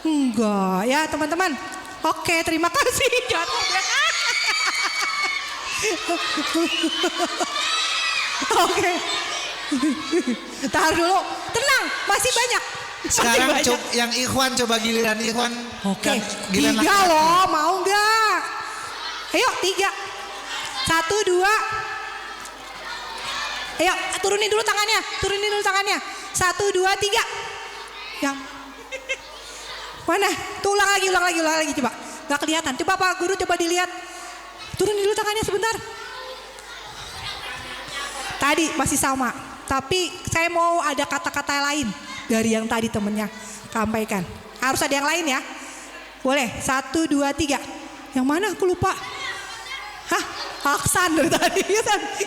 S1: Enggak ya teman-teman. Oke, terima kasih. Oke. Tahan dulu. Tenang, masih banyak.
S4: Sekarang
S1: Masih banyak.
S4: yang Ikhwan coba giliran Ikhwan.
S1: Oke,
S4: Dan giliran
S1: 3
S4: laki-laki.
S1: loh, mau nggak? Ayo 3, 1, 2. Ayo turunin dulu tangannya, 1, 2, 3. Yang mana? Tuh ulang lagi coba. Gak kelihatan. Coba Pak Guru coba dilihat. Turunin dulu tangannya sebentar. Tadi masih sama, tapi saya mau ada kata-kata lain dari yang tadi temennya sampaikan. Harus ada yang lain ya. Boleh, 1, 2, 3. Yang mana aku lupa. Hah? Aksan dari tadi.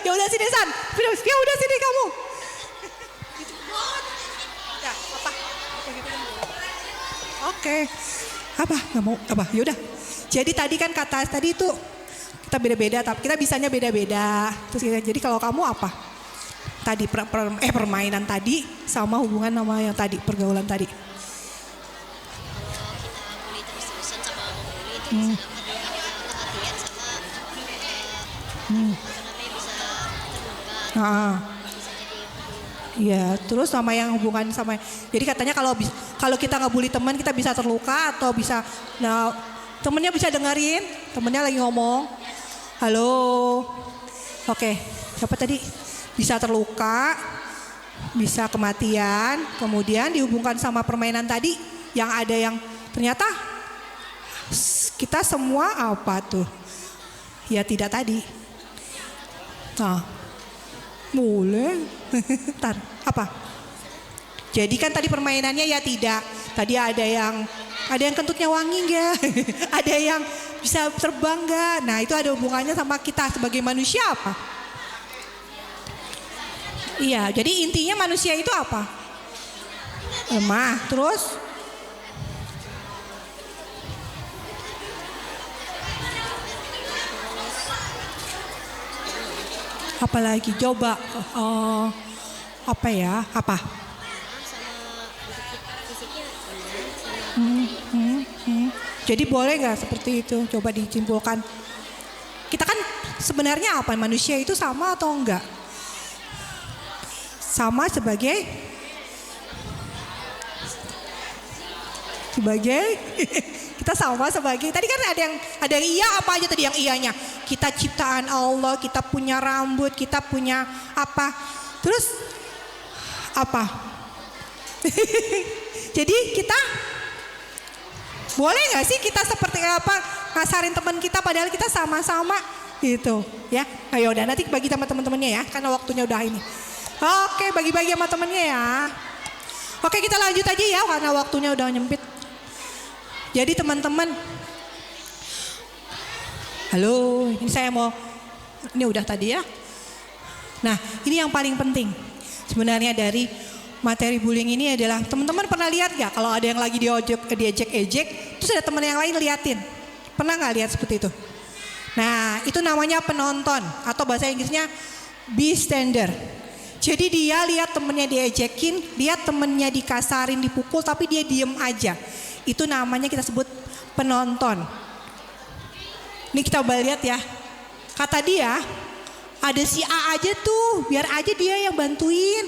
S1: Ya udah sini San. Ya udah sini kamu. Ya, apa? Oke. Apa? Nggak mau? Apa? Yaudah. Jadi tadi kan kata tadi itu kita beda-beda, tapi kita bisanya beda-beda. Terus jadi kalau kamu apa? Tadi permainan tadi sama hubungan sama yang tadi pergaulan tadi.
S3: Bully terus-terusan sama membuli itu bisa perhatian sama bisa terluka,
S1: Ah.
S3: bisa jadi
S1: Iya, terus sama yang hubungan sama. Jadi katanya kalau kita ngebully teman kita bisa terluka atau bisa, nah temennya bisa dengerin, temennya lagi ngomong, halo, oke, siapa tadi? Bisa terluka, bisa kematian, kemudian dihubungkan sama permainan tadi yang ada yang ternyata kita semua apa tuh? Ya tidak tadi. Nah, boleh. Ntar, apa? Jadi kan tadi permainannya ya tidak. Tadi ada yang kentutnya wangi enggak? Ada yang bisa terbang enggak? Nah, itu ada hubungannya sama kita sebagai manusia apa? Iya, jadi intinya manusia itu apa? Lemah, terus apalagi coba apa ya? Apa? Jadi boleh nggak seperti itu? Coba disimpulkan. Kita kan sebenarnya apa? Manusia itu sama atau enggak? Sama sebagai kita sama sebagai tadi kan ada yang iya apa aja tadi yang iyanya kita ciptaan Allah, kita punya rambut, kita punya apa, terus apa? Jadi kita boleh nggak sih kita seperti apa ngasarin teman kita padahal kita sama-sama gitu ya? Ayo udah nanti bagi sama teman-temannya ya karena waktunya udah ini. Oke, bagi-bagi sama temennya ya. Oke, kita lanjut aja ya karena waktunya udah nyempit. Jadi teman-teman, halo, ini saya mau, ini udah tadi ya. Nah, ini yang paling penting sebenarnya dari materi bullying ini adalah teman-teman pernah lihat gak kalau ada yang lagi diejek-ejek, terus ada teman yang lain liatin, pernah nggak lihat seperti itu? Nah, itu namanya penonton atau bahasa Inggrisnya bystander. Jadi dia lihat temennya diejekin, lihat temennya dikasarin, dipukul, tapi dia diem aja. Itu namanya kita sebut penonton. Ini kita coba lihat ya. Kata dia, ada si A aja tuh, biar aja dia yang bantuin.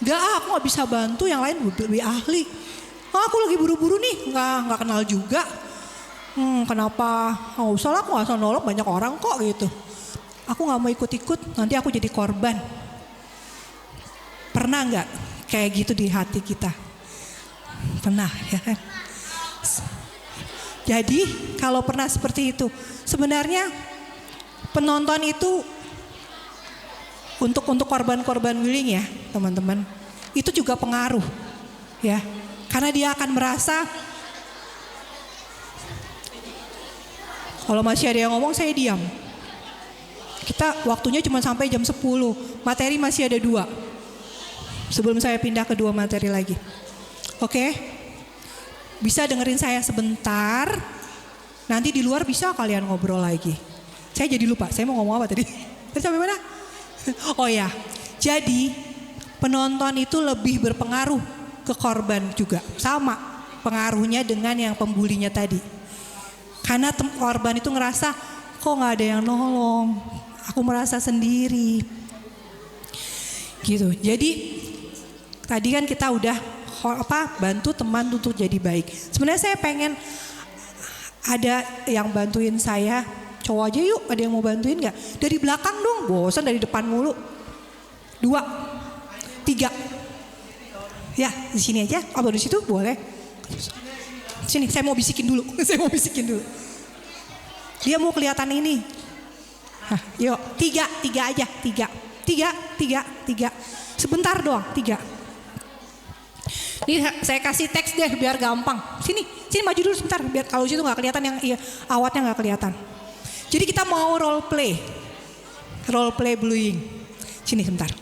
S1: Enggak, aku gak bisa bantu, yang lain lebih ahli. Aku lagi buru-buru nih, nggak kenal juga. Kenapa? Nggak usah lah, aku gak usah nolong, banyak orang kok gitu. Aku gak mau ikut-ikut, nanti aku jadi korban. Pernah nggak kayak gitu di hati kita? Pernah ya kan? Jadi kalau pernah seperti itu, sebenarnya penonton itu untuk korban-korban bullying ya teman-teman, itu juga pengaruh ya, karena dia akan merasa kalau masih ada yang ngomong saya diam. Kita waktunya cuma sampai jam 10, materi masih ada 2. Sebelum saya pindah ke 2 materi lagi. Oke? Bisa dengerin saya sebentar. Nanti di luar bisa kalian ngobrol lagi. Saya jadi lupa, saya mau ngomong apa tadi? Tadi sampai mana? Oh ya, jadi penonton itu lebih berpengaruh ke korban juga. Sama pengaruhnya dengan yang pembulinya tadi. Karena korban itu ngerasa, kok gak ada yang nolong. Aku merasa sendiri. Gitu, jadi tadi kan kita udah bantu teman untuk jadi baik. Sebenarnya saya pengen ada yang bantuin saya, cowok aja yuk, ada yang mau bantuin nggak? Dari belakang dong, bosan dari depan mulu. 2, 3, ya di sini aja. Oh baru di situ boleh. Sini, saya mau bisikin dulu. Dia mau kelihatan ini. Hah, yuk, 3 aja, 3. Sebentar doang, 3. Ini saya kasih teks deh biar gampang. Sini maju dulu sebentar biar kalau situ nggak kelihatan yang awatnya nggak kelihatan. Jadi kita mau role play bullying. Sini sebentar.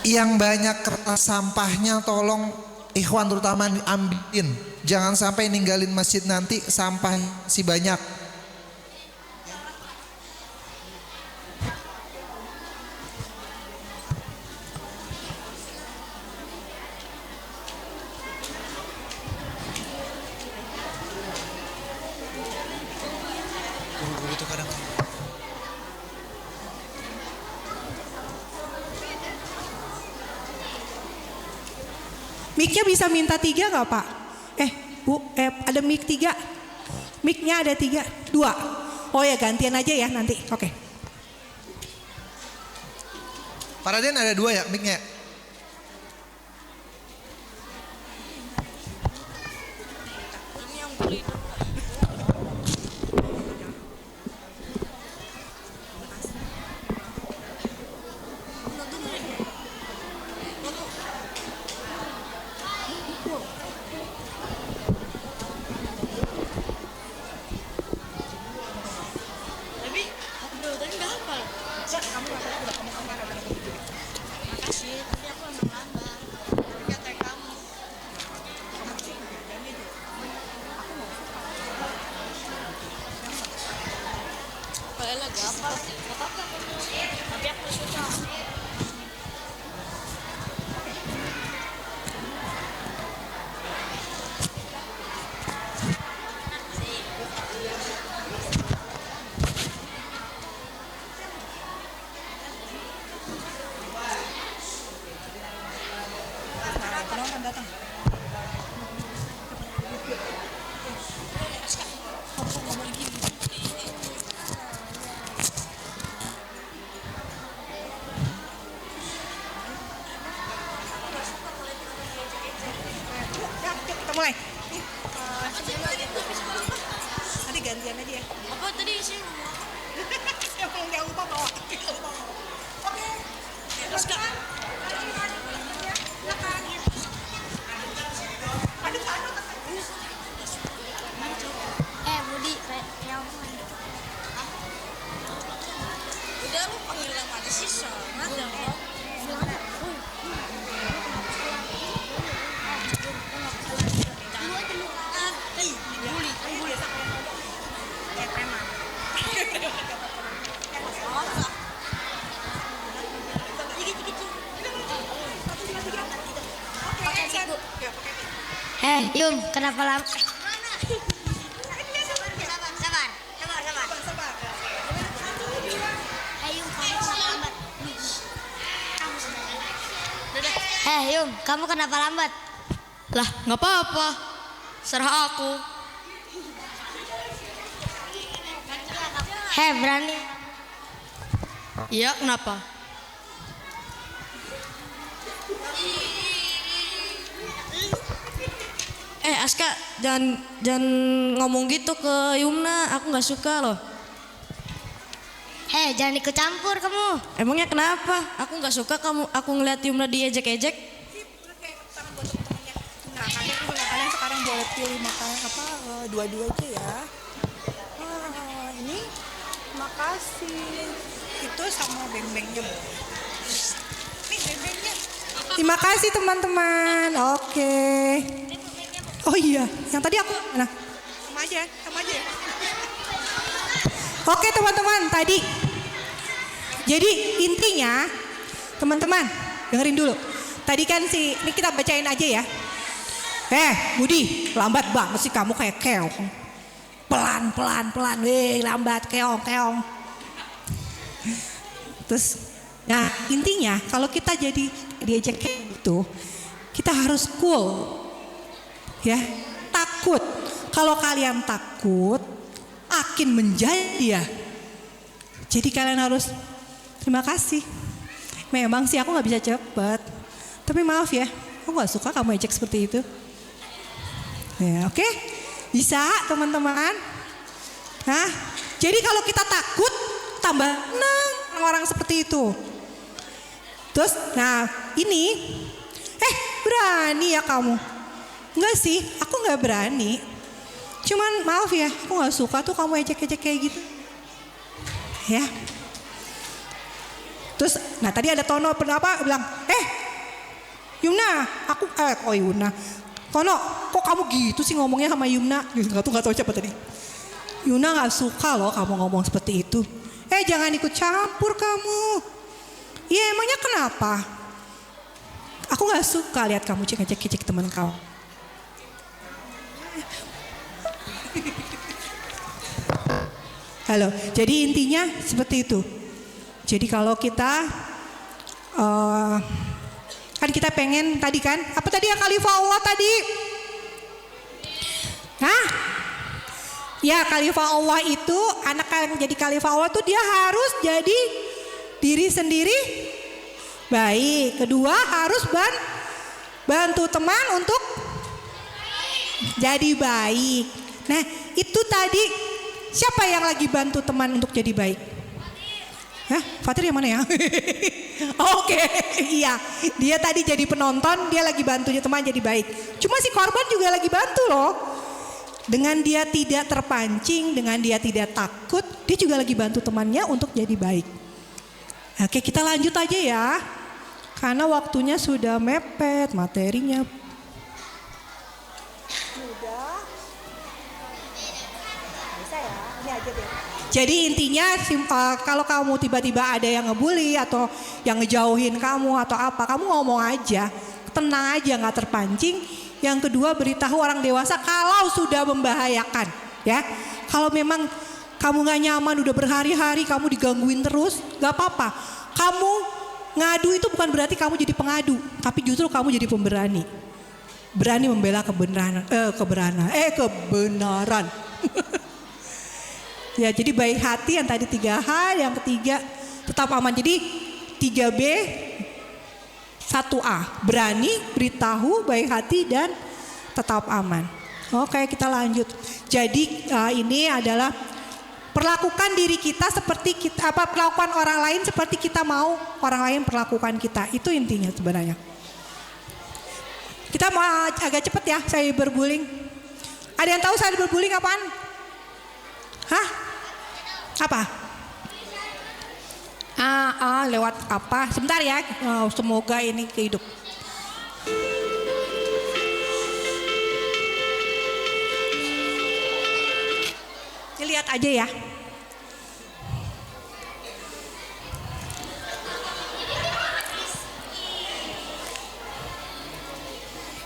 S4: Yang banyak kertas sampahnya tolong ikhwan terutama ambilin. Jangan sampai ninggalin masjid nanti sampah si banyak. Guru-guru tuh kadang.
S1: Mic-nya bisa minta 3 gak Pak? Bu, ada mic 3. Mic-nya ada 3, 2. Oh ya gantian aja ya nanti, oke.
S4: Pak Raden ada 2 ya mic-nya?
S1: Mulai. Nanti gantian aja ya.
S2: Apa tadi sih?
S1: Yang jangan lupa bawa. Oke. Terus Kak.
S3: Budi, yang
S2: Udah lu panggil nama aja sih, sama dong.
S3: Yum, kenapa lama? Sabar. Yum, kamu lambat. Yum, kamu kenapa lambat?
S2: Lah, nggak apa-apa. Serah aku.
S3: Berani?
S2: Iya, kenapa? Aska, jangan ngomong gitu ke Yumna, aku nggak suka loh.
S3: Jangan ikut campur kamu.
S2: Emangnya kenapa? Aku nggak suka aku ngeliat Yumna diejek-ejek.
S1: Nah, kalian sekarang boleh pilih makanan dua-dua aja ya. Ini makasih. Itu sama beng-bengnya. Nih beng-bengnya. Terima kasih teman-teman. Oke. Oh iya, yang tadi aku mana? Sama aja. Oke teman-teman, tadi jadi intinya teman-teman dengerin dulu. Tadi kan ini kita bacain aja ya. Budi, lambat banget sih kamu kayak keong. Pelan, lambat, keong. Terus, nah intinya kalau kita jadi diajak kayak gitu, kita harus cool. Ya, takut. Kalau kalian takut, akan menjadi ya. Jadi kalian harus terima kasih. Memang sih aku gak bisa cepet. Tapi maaf ya, aku gak suka kamu ejek seperti itu. Ya, oke? Bisa teman-teman? Hah? Jadi kalau kita takut, tambah senang orang seperti itu. Terus, nah ini, berani ya kamu? Enggak sih, aku gak berani. Cuman maaf ya, aku gak suka tuh kamu ejek-ejek kayak gitu. Ya. Terus, nah tadi ada Tono bilang, Yumna, Yumna. Tono, kok kamu gitu sih ngomongnya sama Yumna? Gak tahu siapa tadi. Yumna gak suka loh kamu ngomong seperti itu. Jangan ikut campur kamu. Ya emangnya kenapa? Aku gak suka lihat kamu cek-cek teman kau. Halo, jadi intinya seperti itu. Jadi kalau kita kan kita pengen tadi kan, apa tadi yang Khalifah Allah tadi? Hah? Ya Khalifah Allah itu, anak yang jadi Khalifah Allah itu dia harus jadi diri sendiri baik. Kedua harus bantu teman untuk jadi baik. Nah itu tadi siapa yang lagi bantu teman untuk jadi baik? Hah? Fatir yang mana ya? Oke, iya. Dia tadi jadi penonton, dia lagi bantu teman jadi baik. Cuma si korban juga lagi bantu loh. Dengan dia tidak terpancing, dengan dia tidak takut, dia juga lagi bantu temannya untuk jadi baik. Oke, kita lanjut aja ya. Karena waktunya sudah mepet, materinya. Jadi intinya kalau kamu tiba-tiba ada yang ngebully atau yang ngejauhin kamu atau apa, kamu ngomong aja, tenang aja nggak terpancing. Yang kedua beritahu orang dewasa kalau sudah membahayakan, ya. Kalau memang kamu nggak nyaman udah berhari-hari kamu digangguin terus, nggak apa-apa. Kamu ngadu itu bukan berarti kamu jadi pengadu, tapi justru kamu jadi pemberani. Berani membela kebenaran. Ya jadi baik hati yang tadi 3H, yang ketiga tetap aman. Jadi 3B, 1A, berani, beritahu, baik hati dan tetap aman. Oke kita lanjut. Jadi ini adalah perlakukan diri kita seperti perlakukan orang lain seperti kita mau orang lain perlakukan kita. Itu intinya sebenarnya. Kita mau agak cepet ya, cyberbullying. Ada yang tahu cyberbullying apaan? Hah? Apa? Lewat apa? Sebentar ya, semoga ini kehidup. Lihat aja ya.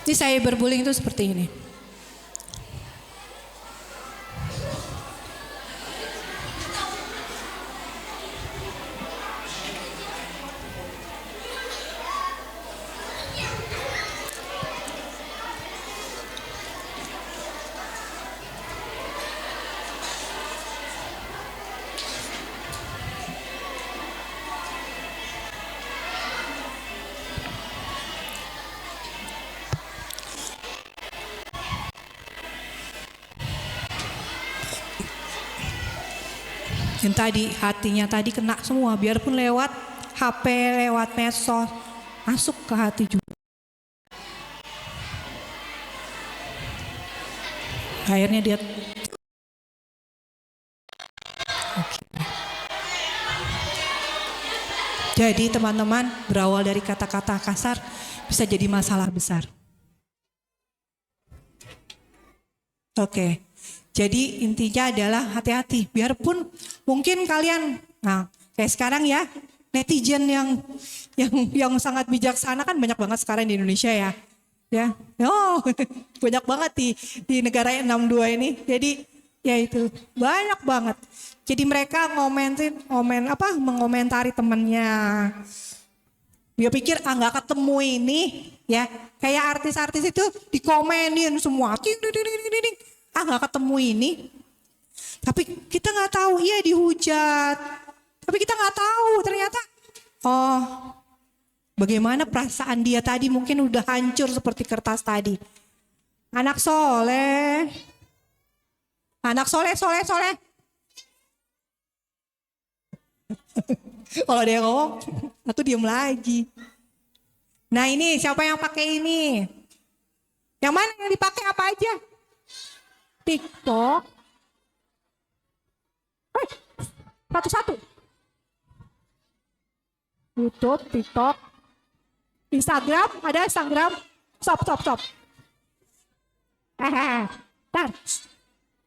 S1: Ini cyberbullying itu seperti ini. Yang tadi hatinya tadi kena semua, biarpun lewat HP, lewat medsos, masuk ke hati juga. Akhirnya dia Jadi teman-teman, berawal dari kata-kata kasar bisa jadi masalah besar. Oke. Jadi intinya adalah hati-hati. Biarpun mungkin kalian, nah kayak sekarang ya, netizen yang sangat bijaksana kan banyak banget sekarang di Indonesia ya. Ya. Oh, banyak banget di negara 62 ini. Jadi ya itu banyak banget. Jadi mereka mengomentari temennya. Dia pikir nggak ketemu ini ya. Kayak artis-artis itu dikomenin semua. Nggak ketemu ini. Tapi kita nggak tahu, iya dihujat. Tapi kita nggak tahu ternyata, bagaimana perasaan dia tadi mungkin udah hancur seperti kertas tadi. Anak soleh. Kalau dia ngomong, aku diem lagi. Nah ini siapa yang pakai ini? Yang mana yang dipakai apa aja? TikTok. Satu-satu. YouTube, TikTok, Instagram, ada Instagram. Stop. Bentar.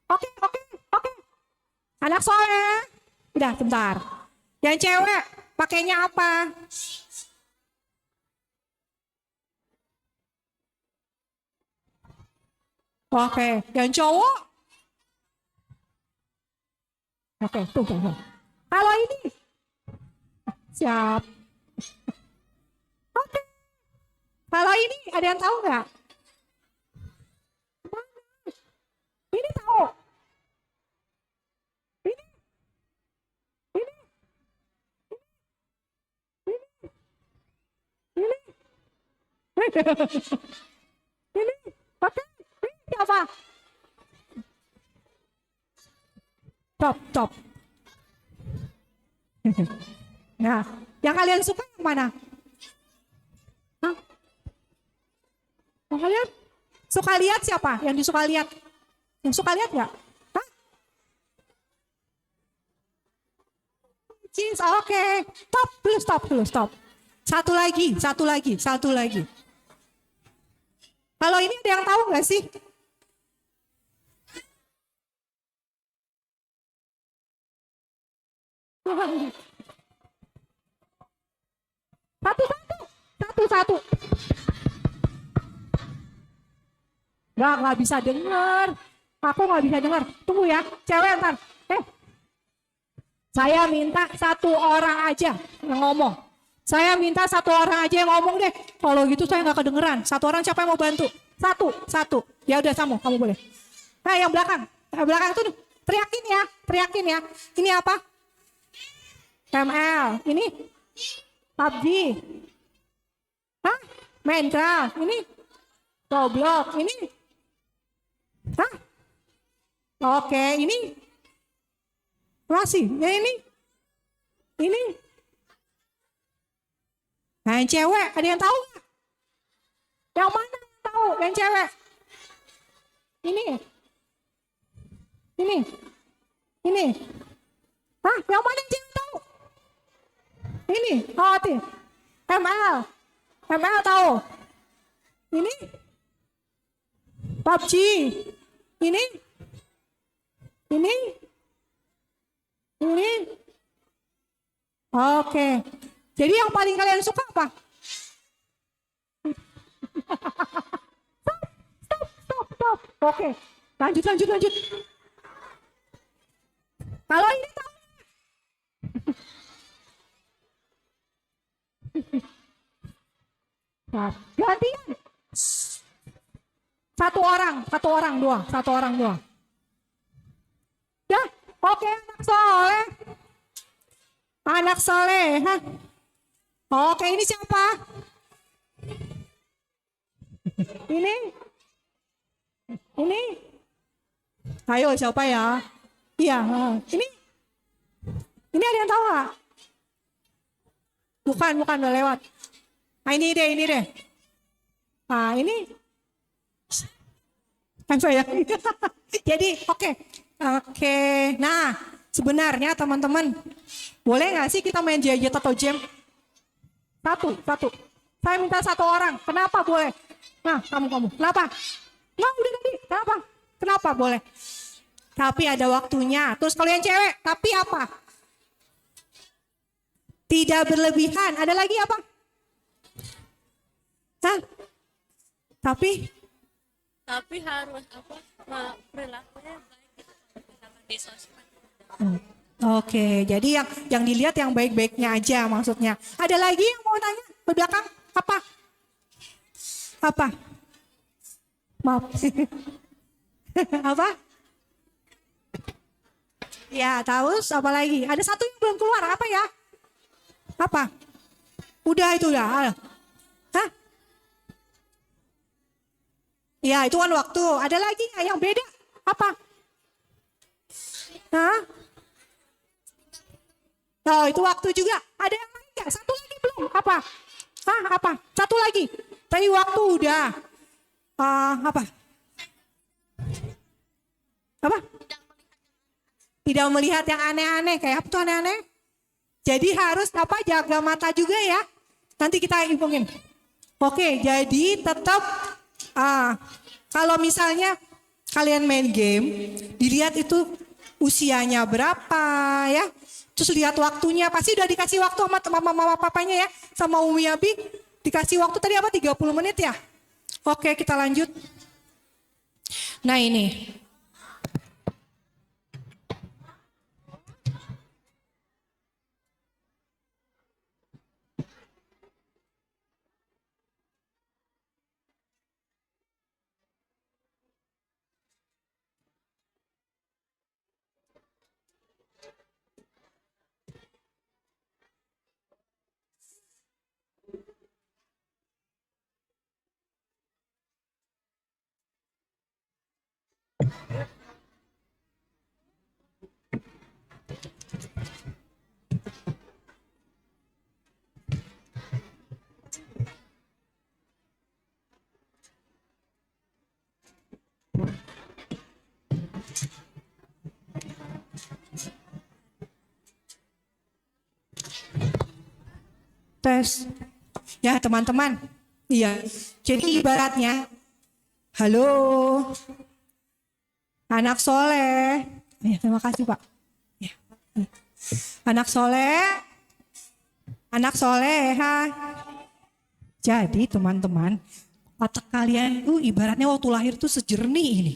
S1: Oke. Anak soleh. Udah, sebentar. Yang cewek, pakainya apa? Oke, yang cowok? Oke, tuh. Kalau ini? Siap. Oke. Kalau ini ada yang tahu nggak? Ini tahu. Ini. Oke. Ini siapa? Top. Nah, yang kalian suka yang mana? Hah? Yang kalian suka lihat siapa? Yang disuka lihat? Yang suka lihat nggak? Hah? Cheese, oke. Stop. Satu lagi. Kalau ini ada yang tahu nggak sih? Satu. Nggak bisa dengar. Aku nggak bisa dengar. Tunggu ya, cewek ntar. Saya minta satu orang aja yang ngomong. Deh. Kalau gitu saya nggak kedengeran. Satu orang siapa yang mau bantu? Satu. Ya udah kamu boleh. Nah yang belakang tuh teriakin ya. Ini apa? ML. Ini PUBG. Hah? Minecraft. Ini Roblox. Ini. Hah? Oke, ini. Masih. Ya ini. Nah yang cewek, ada yang tahu nggak? Yang mana yang tahu? Yang cewek. Ini. Hah? Yang mana yang cewek tahu? Ini. ML tahu. Ini. PUBG. Ini. Oke. Jadi yang paling kalian suka apa? Stop. Oke. Lanjut. Kalau ini tahu. Nah, gantian. Satu orang dua. Ya, oke anak soleh. Hah? Oke, ini siapa? Ini. Ayo siapa ya? Iya, ini ada yang tahu nggak? Bukan udah lewat. Nah, ini deh. Nah, ini. Kan saya. Jadi, oke. Nah, sebenarnya teman-teman, boleh nggak sih kita main jajet atau jam? Satu. Saya minta satu orang. Kenapa boleh? Nah, kamu. Kenapa? Nggak, udah tadi. Kenapa boleh? Tapi ada waktunya. Terus kalau yang cewek, tapi apa? Tidak berlebihan. Ada lagi apa? Hah? Tapi
S3: harus apa? Perilakunya baik gitu. Misalkan di sosmed.
S1: Oke, jadi yang dilihat yang baik-baiknya aja maksudnya. Ada lagi yang mau tanya di belakang? Apa? Apa? Maaf. Apa? Ya, terus apa lagi? Ada satu yang belum keluar, apa ya? Apa? Udah itu ya. Hah? Ya, itu kan waktu. Ada lagi nggak yang beda? Apa? Hah? Oh, itu waktu juga. Ada yang lain nggak? Satu lagi belum? Apa? Hah? Apa? Satu lagi. Tadi waktu udah. Apa? Apa? Tidak melihat yang aneh-aneh. Kayak apa tuh aneh-aneh? Jadi harus apa? Jaga mata juga ya. Nanti kita hubungin. Oke, jadi tetap kalau misalnya kalian main game, dilihat itu usianya berapa ya. Terus lihat waktunya, pasti udah dikasih waktu sama mama papanya ya. Sama Umi Abi, dikasih waktu tadi apa 30 menit ya. Oke, kita lanjut. Nah ini. Tes. Ya teman-teman. Iya. Jadi ibaratnya. Halo. Anak soleh. Ya, terima kasih Pak. Ya. Anak soleh. Anak soleha. Jadi teman-teman. Otak kalian itu ibaratnya waktu lahir tuh sejernih ini.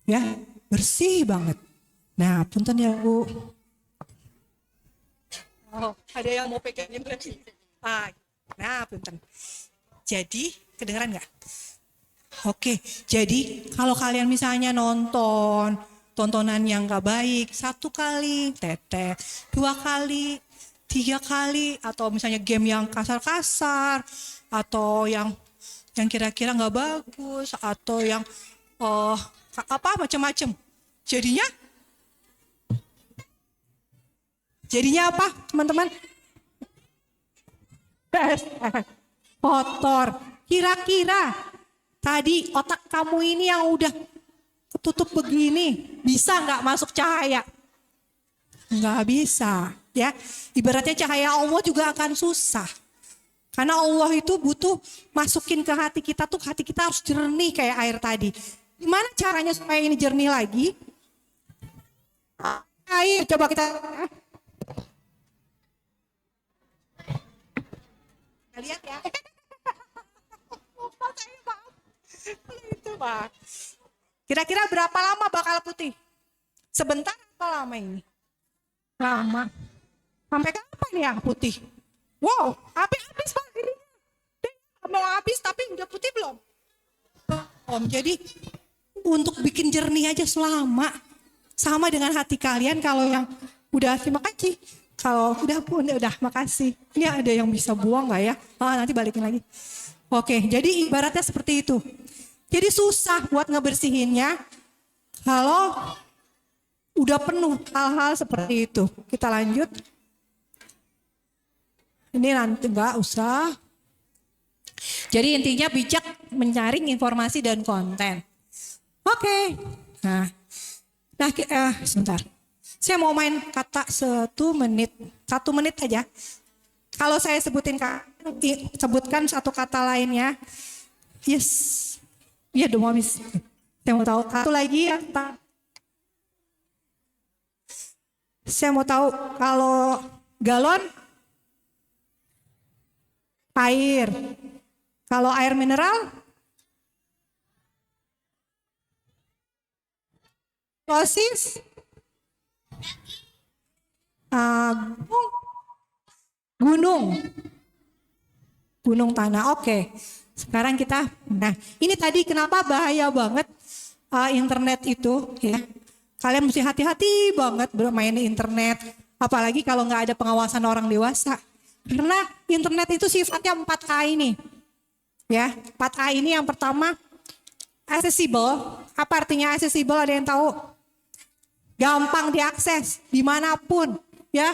S1: Ya. Bersih banget. Nah punten ya Bu. Oh, ada yang mau pegangin lagi. Nah, punten. Jadi, kedengeran nggak? Oke, jadi kalau kalian misalnya nonton tontonan yang nggak baik, 1 kali teteh, 2 kali, 3 kali, atau misalnya game yang kasar-kasar, atau yang kira-kira nggak bagus, atau yang apa macam-macam. Jadinya apa, teman-teman? Kotor. Kira-kira tadi otak kamu ini yang udah ketutup begini, bisa nggak masuk cahaya? Nggak bisa, ya. Ibaratnya cahaya Allah juga akan susah. Karena Allah itu butuh masukin ke hati kita tuh, hati kita harus jernih kayak air tadi. Gimana caranya supaya ini jernih lagi? Air, coba kita... Lihat ya. Itu Pak. Kira-kira berapa lama bakal putih? Sebentar atau lama ini? Lama. Sampai kapan ya putih? Wow, habis Pak. Mau habis tapi udah putih belum? Om, jadi untuk bikin jernih aja selama. Sama dengan hati kalian kalau yang udah terima kasih. Kalau udah makasih. Ini ada yang bisa buang nggak ya? Nanti balikin lagi. Oke, jadi ibaratnya seperti itu. Jadi susah buat ngebersihinnya kalau udah penuh hal-hal seperti itu. Kita lanjut. Ini nanti nggak usah. Jadi intinya bijak menyaring informasi dan konten. Oke. Nah, sebentar. Saya mau main kata 1 menit. 1 menit aja. Kalau saya sebutkan satu kata lainnya. Yes. Iya dong habis. Saya mau tahu. Satu lagi ya. Saya mau tahu kalau galon Air. Kalau air mineral? Sosis? Gunung. Gunung. Gunung tanah. Oke. Sekarang kita, nah ini tadi kenapa bahaya banget internet itu ya. Kalian mesti hati-hati banget bermain di internet. Apalagi kalau nggak ada pengawasan orang dewasa. Karena internet itu sifatnya 4A ini. Ya, 4A ini yang pertama accessible. Apa artinya accessible? Ada yang tahu? Gampang diakses dimanapun. Ya,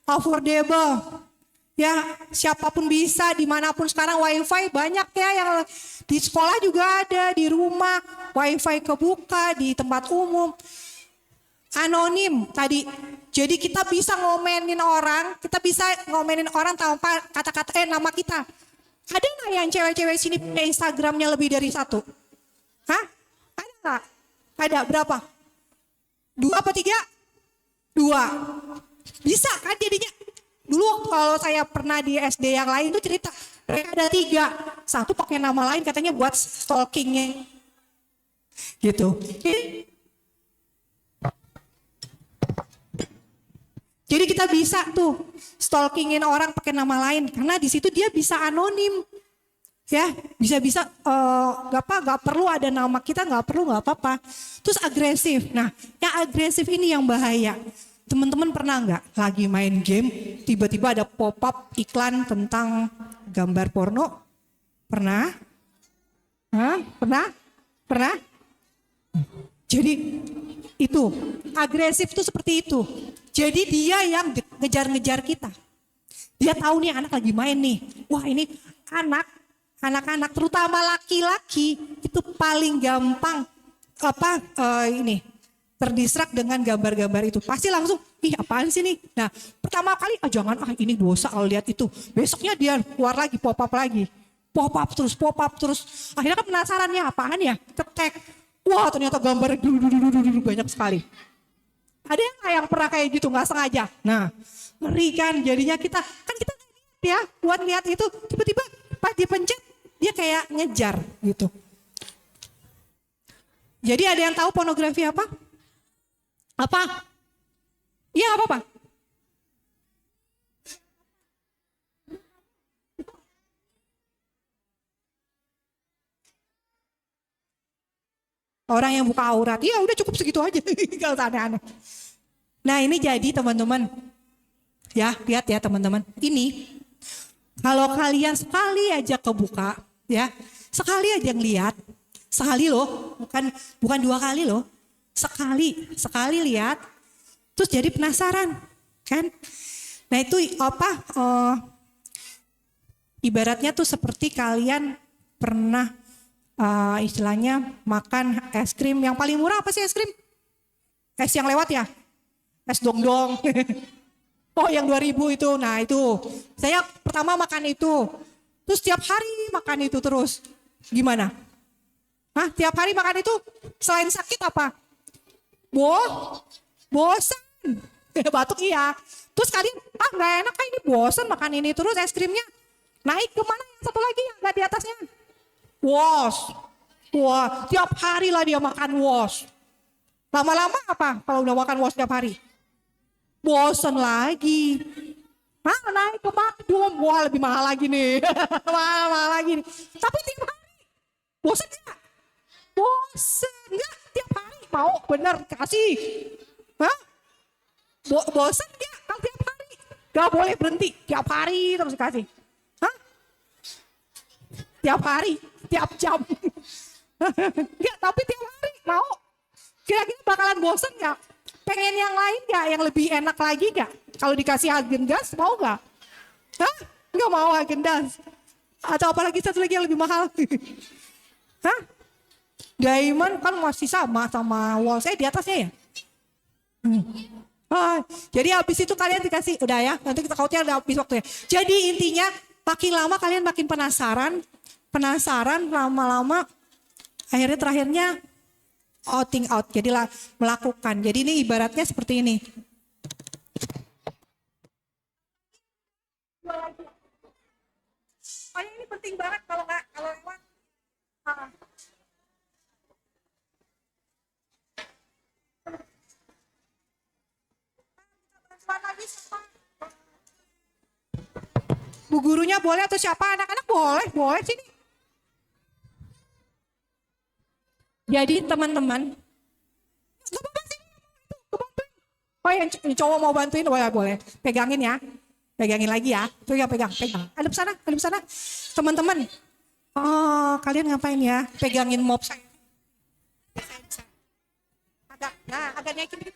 S1: affordable. Ya, siapapun bisa dimanapun. Sekarang wifi banyak ya, yang di sekolah juga ada, di rumah wifi kebuka, di tempat umum. Anonim tadi, jadi kita bisa ngomenin orang tanpa kata-kata nama kita. Ada nggak yang cewek-cewek sini punya Instagramnya lebih dari satu? Hah? Ada nggak? Ada berapa? 2 apa 3? 2. Bisa kan jadinya? Dulu kalau saya pernah di SD yang lain tuh cerita, mereka ada 3. Satu pakai nama lain katanya buat stalkingnya. Gitu. Jadi kita bisa tuh stalkingin orang pakai nama lain karena di situ dia bisa anonim. Ya, bisa-bisa nggak perlu ada nama kita, nggak apa-apa. Terus agresif. Nah, yang agresif ini yang bahaya. Teman-teman pernah nggak lagi main game, tiba-tiba ada pop-up iklan tentang gambar porno? Pernah? Hah? Pernah? Jadi itu, agresif tuh seperti itu. Jadi dia yang ngejar-ngejar kita. Dia tahu nih anak lagi main nih. Wah ini anak-anak terutama laki-laki itu paling gampang terdistrak dengan gambar-gambar itu. Pasti langsung, ih apaan sih nih? Nah pertama kali, jangan ini dosa kalau lihat itu. Besoknya dia keluar lagi, pop-up lagi. Pop-up terus. Akhirnya kan penasaran ya apaan ya? Ketek. Wah ternyata gambarnya banyak sekali. Ada yang pernah kayak gitu nggak sengaja? Nah ngeri kan jadinya kita ya buat lihat itu tiba-tiba pas dipencet dia kayak ngejar gitu. Jadi ada yang tahu pornografi apa? Apa? Iya apa? Orang yang buka aurat, ya udah cukup segitu aja, kalau aneh-aneh. Nah ini jadi teman-teman, ya lihat ya teman-teman, ini kalau kalian sekali aja kebuka, ya sekali aja ngeliat, sekali loh, bukan 2 kali loh, sekali lihat, terus jadi penasaran, kan? Nah itu ibaratnya tuh seperti kalian pernah istilahnya makan es krim yang paling murah. Apa sih es krim? Es yang lewat ya? Es dong-dong. Oh yang 2000 itu. Nah itu saya pertama makan itu. Terus tiap hari makan itu terus. Gimana? Hah? Tiap hari makan itu selain sakit apa? Bosan. Batuk iya. Terus kalian gak enak ini bosan makan ini terus es krimnya. Naik kemana yang satu lagi yang gak di atasnya? Wos. Wah, tiap hari lah dia makan wos. Lama-lama apa kalau udah makan wos tiap hari? Bosan lagi. Naik ke Makdum. Wah, lebih mahal lagi nih. mahal lagi nih. Tapi tiap hari. Bosan enggak? Bosan. Enggak, tiap hari. Mau bener kasih. Hah? Bosan enggak kalau tiap hari? Gak boleh berhenti. Tiap hari terus kasih. Hah? Tiap hari. Tiap jam. Enggak, tapi tiap hari mau. Kira-kira bakalan bosan gak? Pengen yang lain gak? Yang lebih enak lagi gak? Kalau dikasih Häagen-Dazs mau gak? Hah? Gak mau Häagen-Dazs? Atau apalagi satu lagi yang lebih mahal? Hah? Diamond kan masih sama wall saya di atasnya ya? Jadi habis itu kalian dikasih, udah ya, nanti kita kautnya udah habis waktunya. Jadi intinya makin lama kalian makin penasaran lama-lama akhirnya terakhirnya outing out, jadilah melakukan. Jadi ini ibaratnya seperti ini. Bu gurunya boleh atau siapa? Anak-anak boleh sini. Jadi teman-teman, gak apa-apa sih, kebantuin. Oh yang cowok mau bantuin, boleh. Pegangin ya, pegangin lagi ya. Pegang. Adep sana. Teman-teman, oh kalian ngapain ya? Pegangin mop saya. Agak naikin lagi.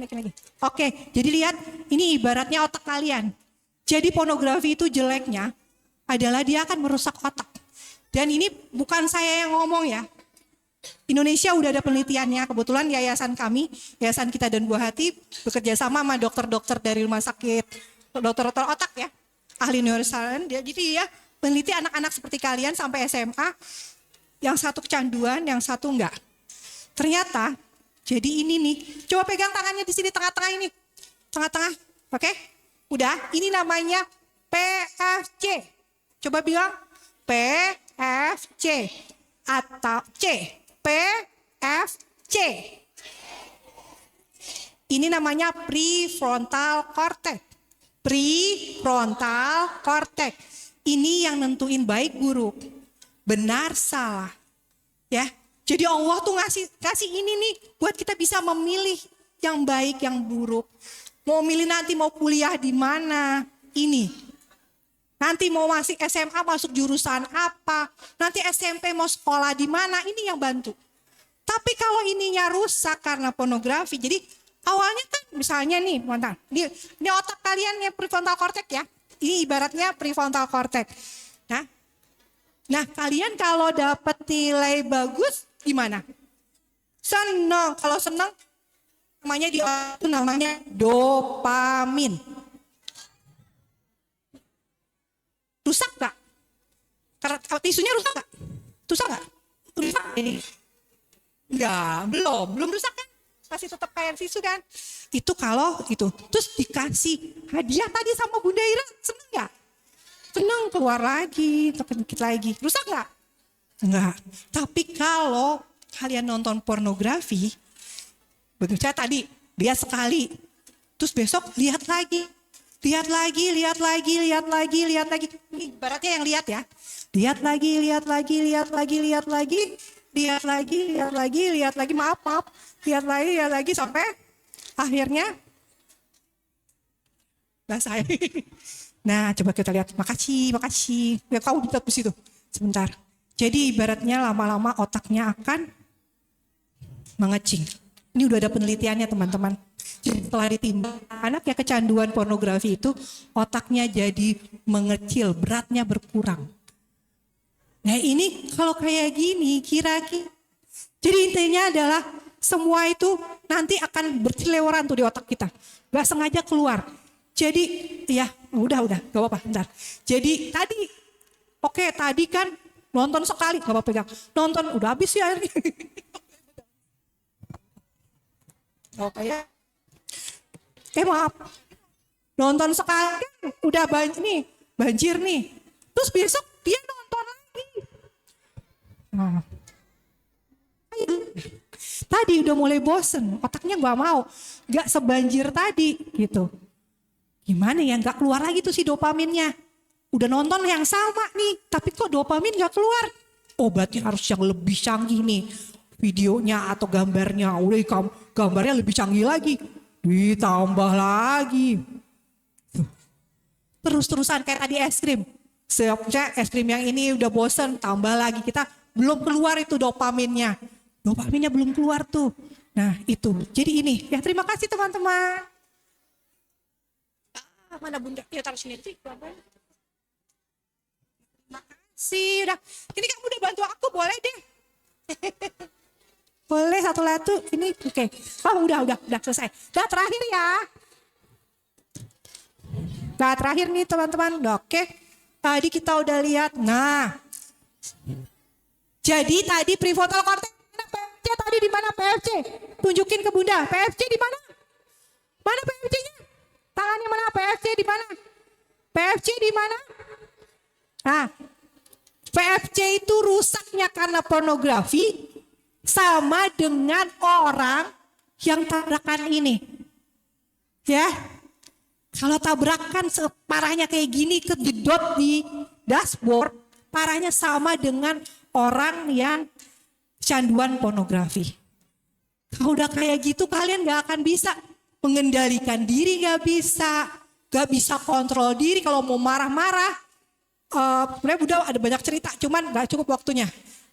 S1: Naikin lagi. Oke, jadi lihat, ini ibaratnya otak kalian. Jadi pornografi itu jeleknya adalah dia akan merusak otak. Dan ini bukan saya yang ngomong ya. Indonesia udah ada penelitiannya. Kebetulan yayasan kami, yayasan kita dan Buah Hati bekerja sama dokter-dokter dari rumah sakit, dokter-dokter otak ya, ahli neuroscience. Jadi ya peneliti anak-anak seperti kalian sampai SMA, yang satu kecanduan, yang satu enggak. Ternyata, jadi ini nih, coba pegang tangannya di sini tengah-tengah ini, tengah-tengah, oke? Udah, ini namanya PFC. Coba bilang PFC atau PFC. Ini namanya prefrontal cortex. Prefrontal cortex. Ini yang nentuin baik buruk, benar salah. Ya. Jadi Allah tuh ngasih ini nih buat kita bisa memilih yang baik, yang buruk. Mau milih nanti mau kuliah di mana? Ini. Nanti mau masuk SMA masuk jurusan apa? Nanti SMP mau sekolah di mana? Ini yang bantu. Tapi kalau ininya rusak karena pornografi, jadi awalnya kan misalnya nih, bentar, ini otak kalian yang prefrontal cortex ya. Ini ibaratnya prefrontal cortex. Nah kalian kalau dapat nilai bagus gimana? Senang. Kalau senang namanya dopamin. Rusak gak? Karena tisunya rusak gak? Rusak gak? Rusak ini. Enggak, belum rusak kan? Masih tetap kayak tisu kan? Itu kalau itu. Terus dikasih hadiah tadi sama Bunda Ira, seneng gak? Seneng, keluar lagi, dikit lagi. Rusak gak? Enggak. Tapi kalau kalian nonton pornografi, begitu tadi lihat sekali, terus besok lihat lagi. Lihat lagi. Ibaratnya yang lihat ya. Lihat lagi. Maaf. Lihat lagi sampai akhirnya saya. Nah, coba kita lihat. Makasih. Ya, kamu di situ. Sebentar. Jadi ibaratnya lama-lama otaknya akan mengecing. Ini udah ada penelitiannya teman-teman. Jadi setelah ditimbang, anak yang kecanduan pornografi itu otaknya jadi mengecil, beratnya berkurang. Nah ini kalau kayak gini kira-kira. Jadi intinya adalah semua itu nanti akan berseliweran tuh di otak kita. Gak sengaja keluar. Jadi ya udah gak apa-apa bentar. Jadi tadi kan nonton sekali, gak apa-apa pegang. Nonton udah habis ya airnya. Oke ya. Maaf. Nonton sekali udah banjir nih. Terus besok dia nonton lagi. Nah. Tadi udah mulai bosen, otaknya gak mau. Gak sebanjir tadi gitu. Gimana ya, gak keluar lagi tuh si dopaminnya. Udah nonton yang sama nih, tapi kok dopamin gak keluar. Oh berarti harus yang lebih canggih nih. Videonya atau gambarnya, udah gambarnya lebih canggih lagi. Ditambah lagi. Terus-terusan kayak tadi es krim. Es krim yang ini udah bosen, tambah lagi. Kita belum keluar itu dopaminnya. Dopaminnya belum keluar tuh. Nah itu, jadi ini. Ya terima kasih teman-teman. Mana Bunda? Ya taruh sini sih. Terima kasih. Udah. Ini kamu udah bantu aku, boleh deh. Boleh satu-satu. Ini oke. Oh udah selesai. Udah terakhir ya. Nah terakhir nih teman-teman. Oke. Tadi kita udah lihat. Nah. Jadi tadi prefrontal cortex. PFC tadi di mana PFC? Tunjukin ke Bunda. PFC di mana? Mana PFC-nya? Tangannya mana? PFC di mana? PFC di mana? Nah. PFC itu rusaknya karena pornografi. Sama dengan orang yang tabrakan ini. Ya, kalau tabrakan separahnya kayak gini kejedot di dashboard, parahnya sama dengan orang yang canduan pornografi. Kalau udah kayak gitu kalian gak akan bisa mengendalikan diri, gak bisa kontrol diri. Kalau mau marah-marah, sebenarnya udah ada banyak cerita, cuman gak cukup waktunya.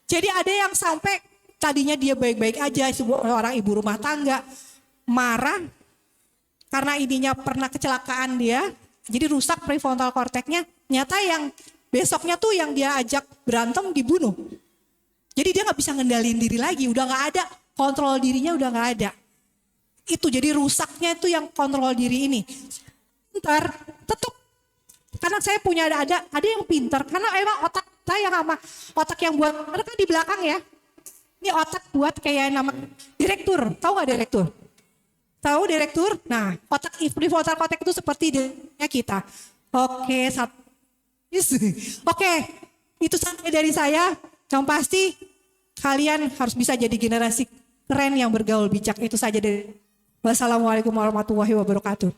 S1: Jadi ada yang sampai tadinya dia baik-baik aja, sebuah orang ibu rumah tangga, marah karena ininya pernah kecelakaan dia, jadi rusak prefrontal cortex-nya. Nyata yang besoknya tuh yang dia ajak berantem dibunuh. Jadi dia gak bisa ngendalin diri lagi, udah gak ada, kontrol dirinya udah gak ada. Itu jadi rusaknya itu yang kontrol diri ini. Ntar tetap, karena saya punya ada yang pintar, karena emang otak saya sama otak yang buat, mereka di belakang ya. Ini otak buat kayak nama direktur, tahu gak direktur? Tahu direktur? Nah, otak prefrontal cortex itu seperti dirinya kita. Oke, Oke, itu saja dari saya. Yang pasti kalian harus bisa jadi generasi keren yang bergaul bijak. Itu saja dari. Wassalamualaikum warahmatullahi wabarakatuh.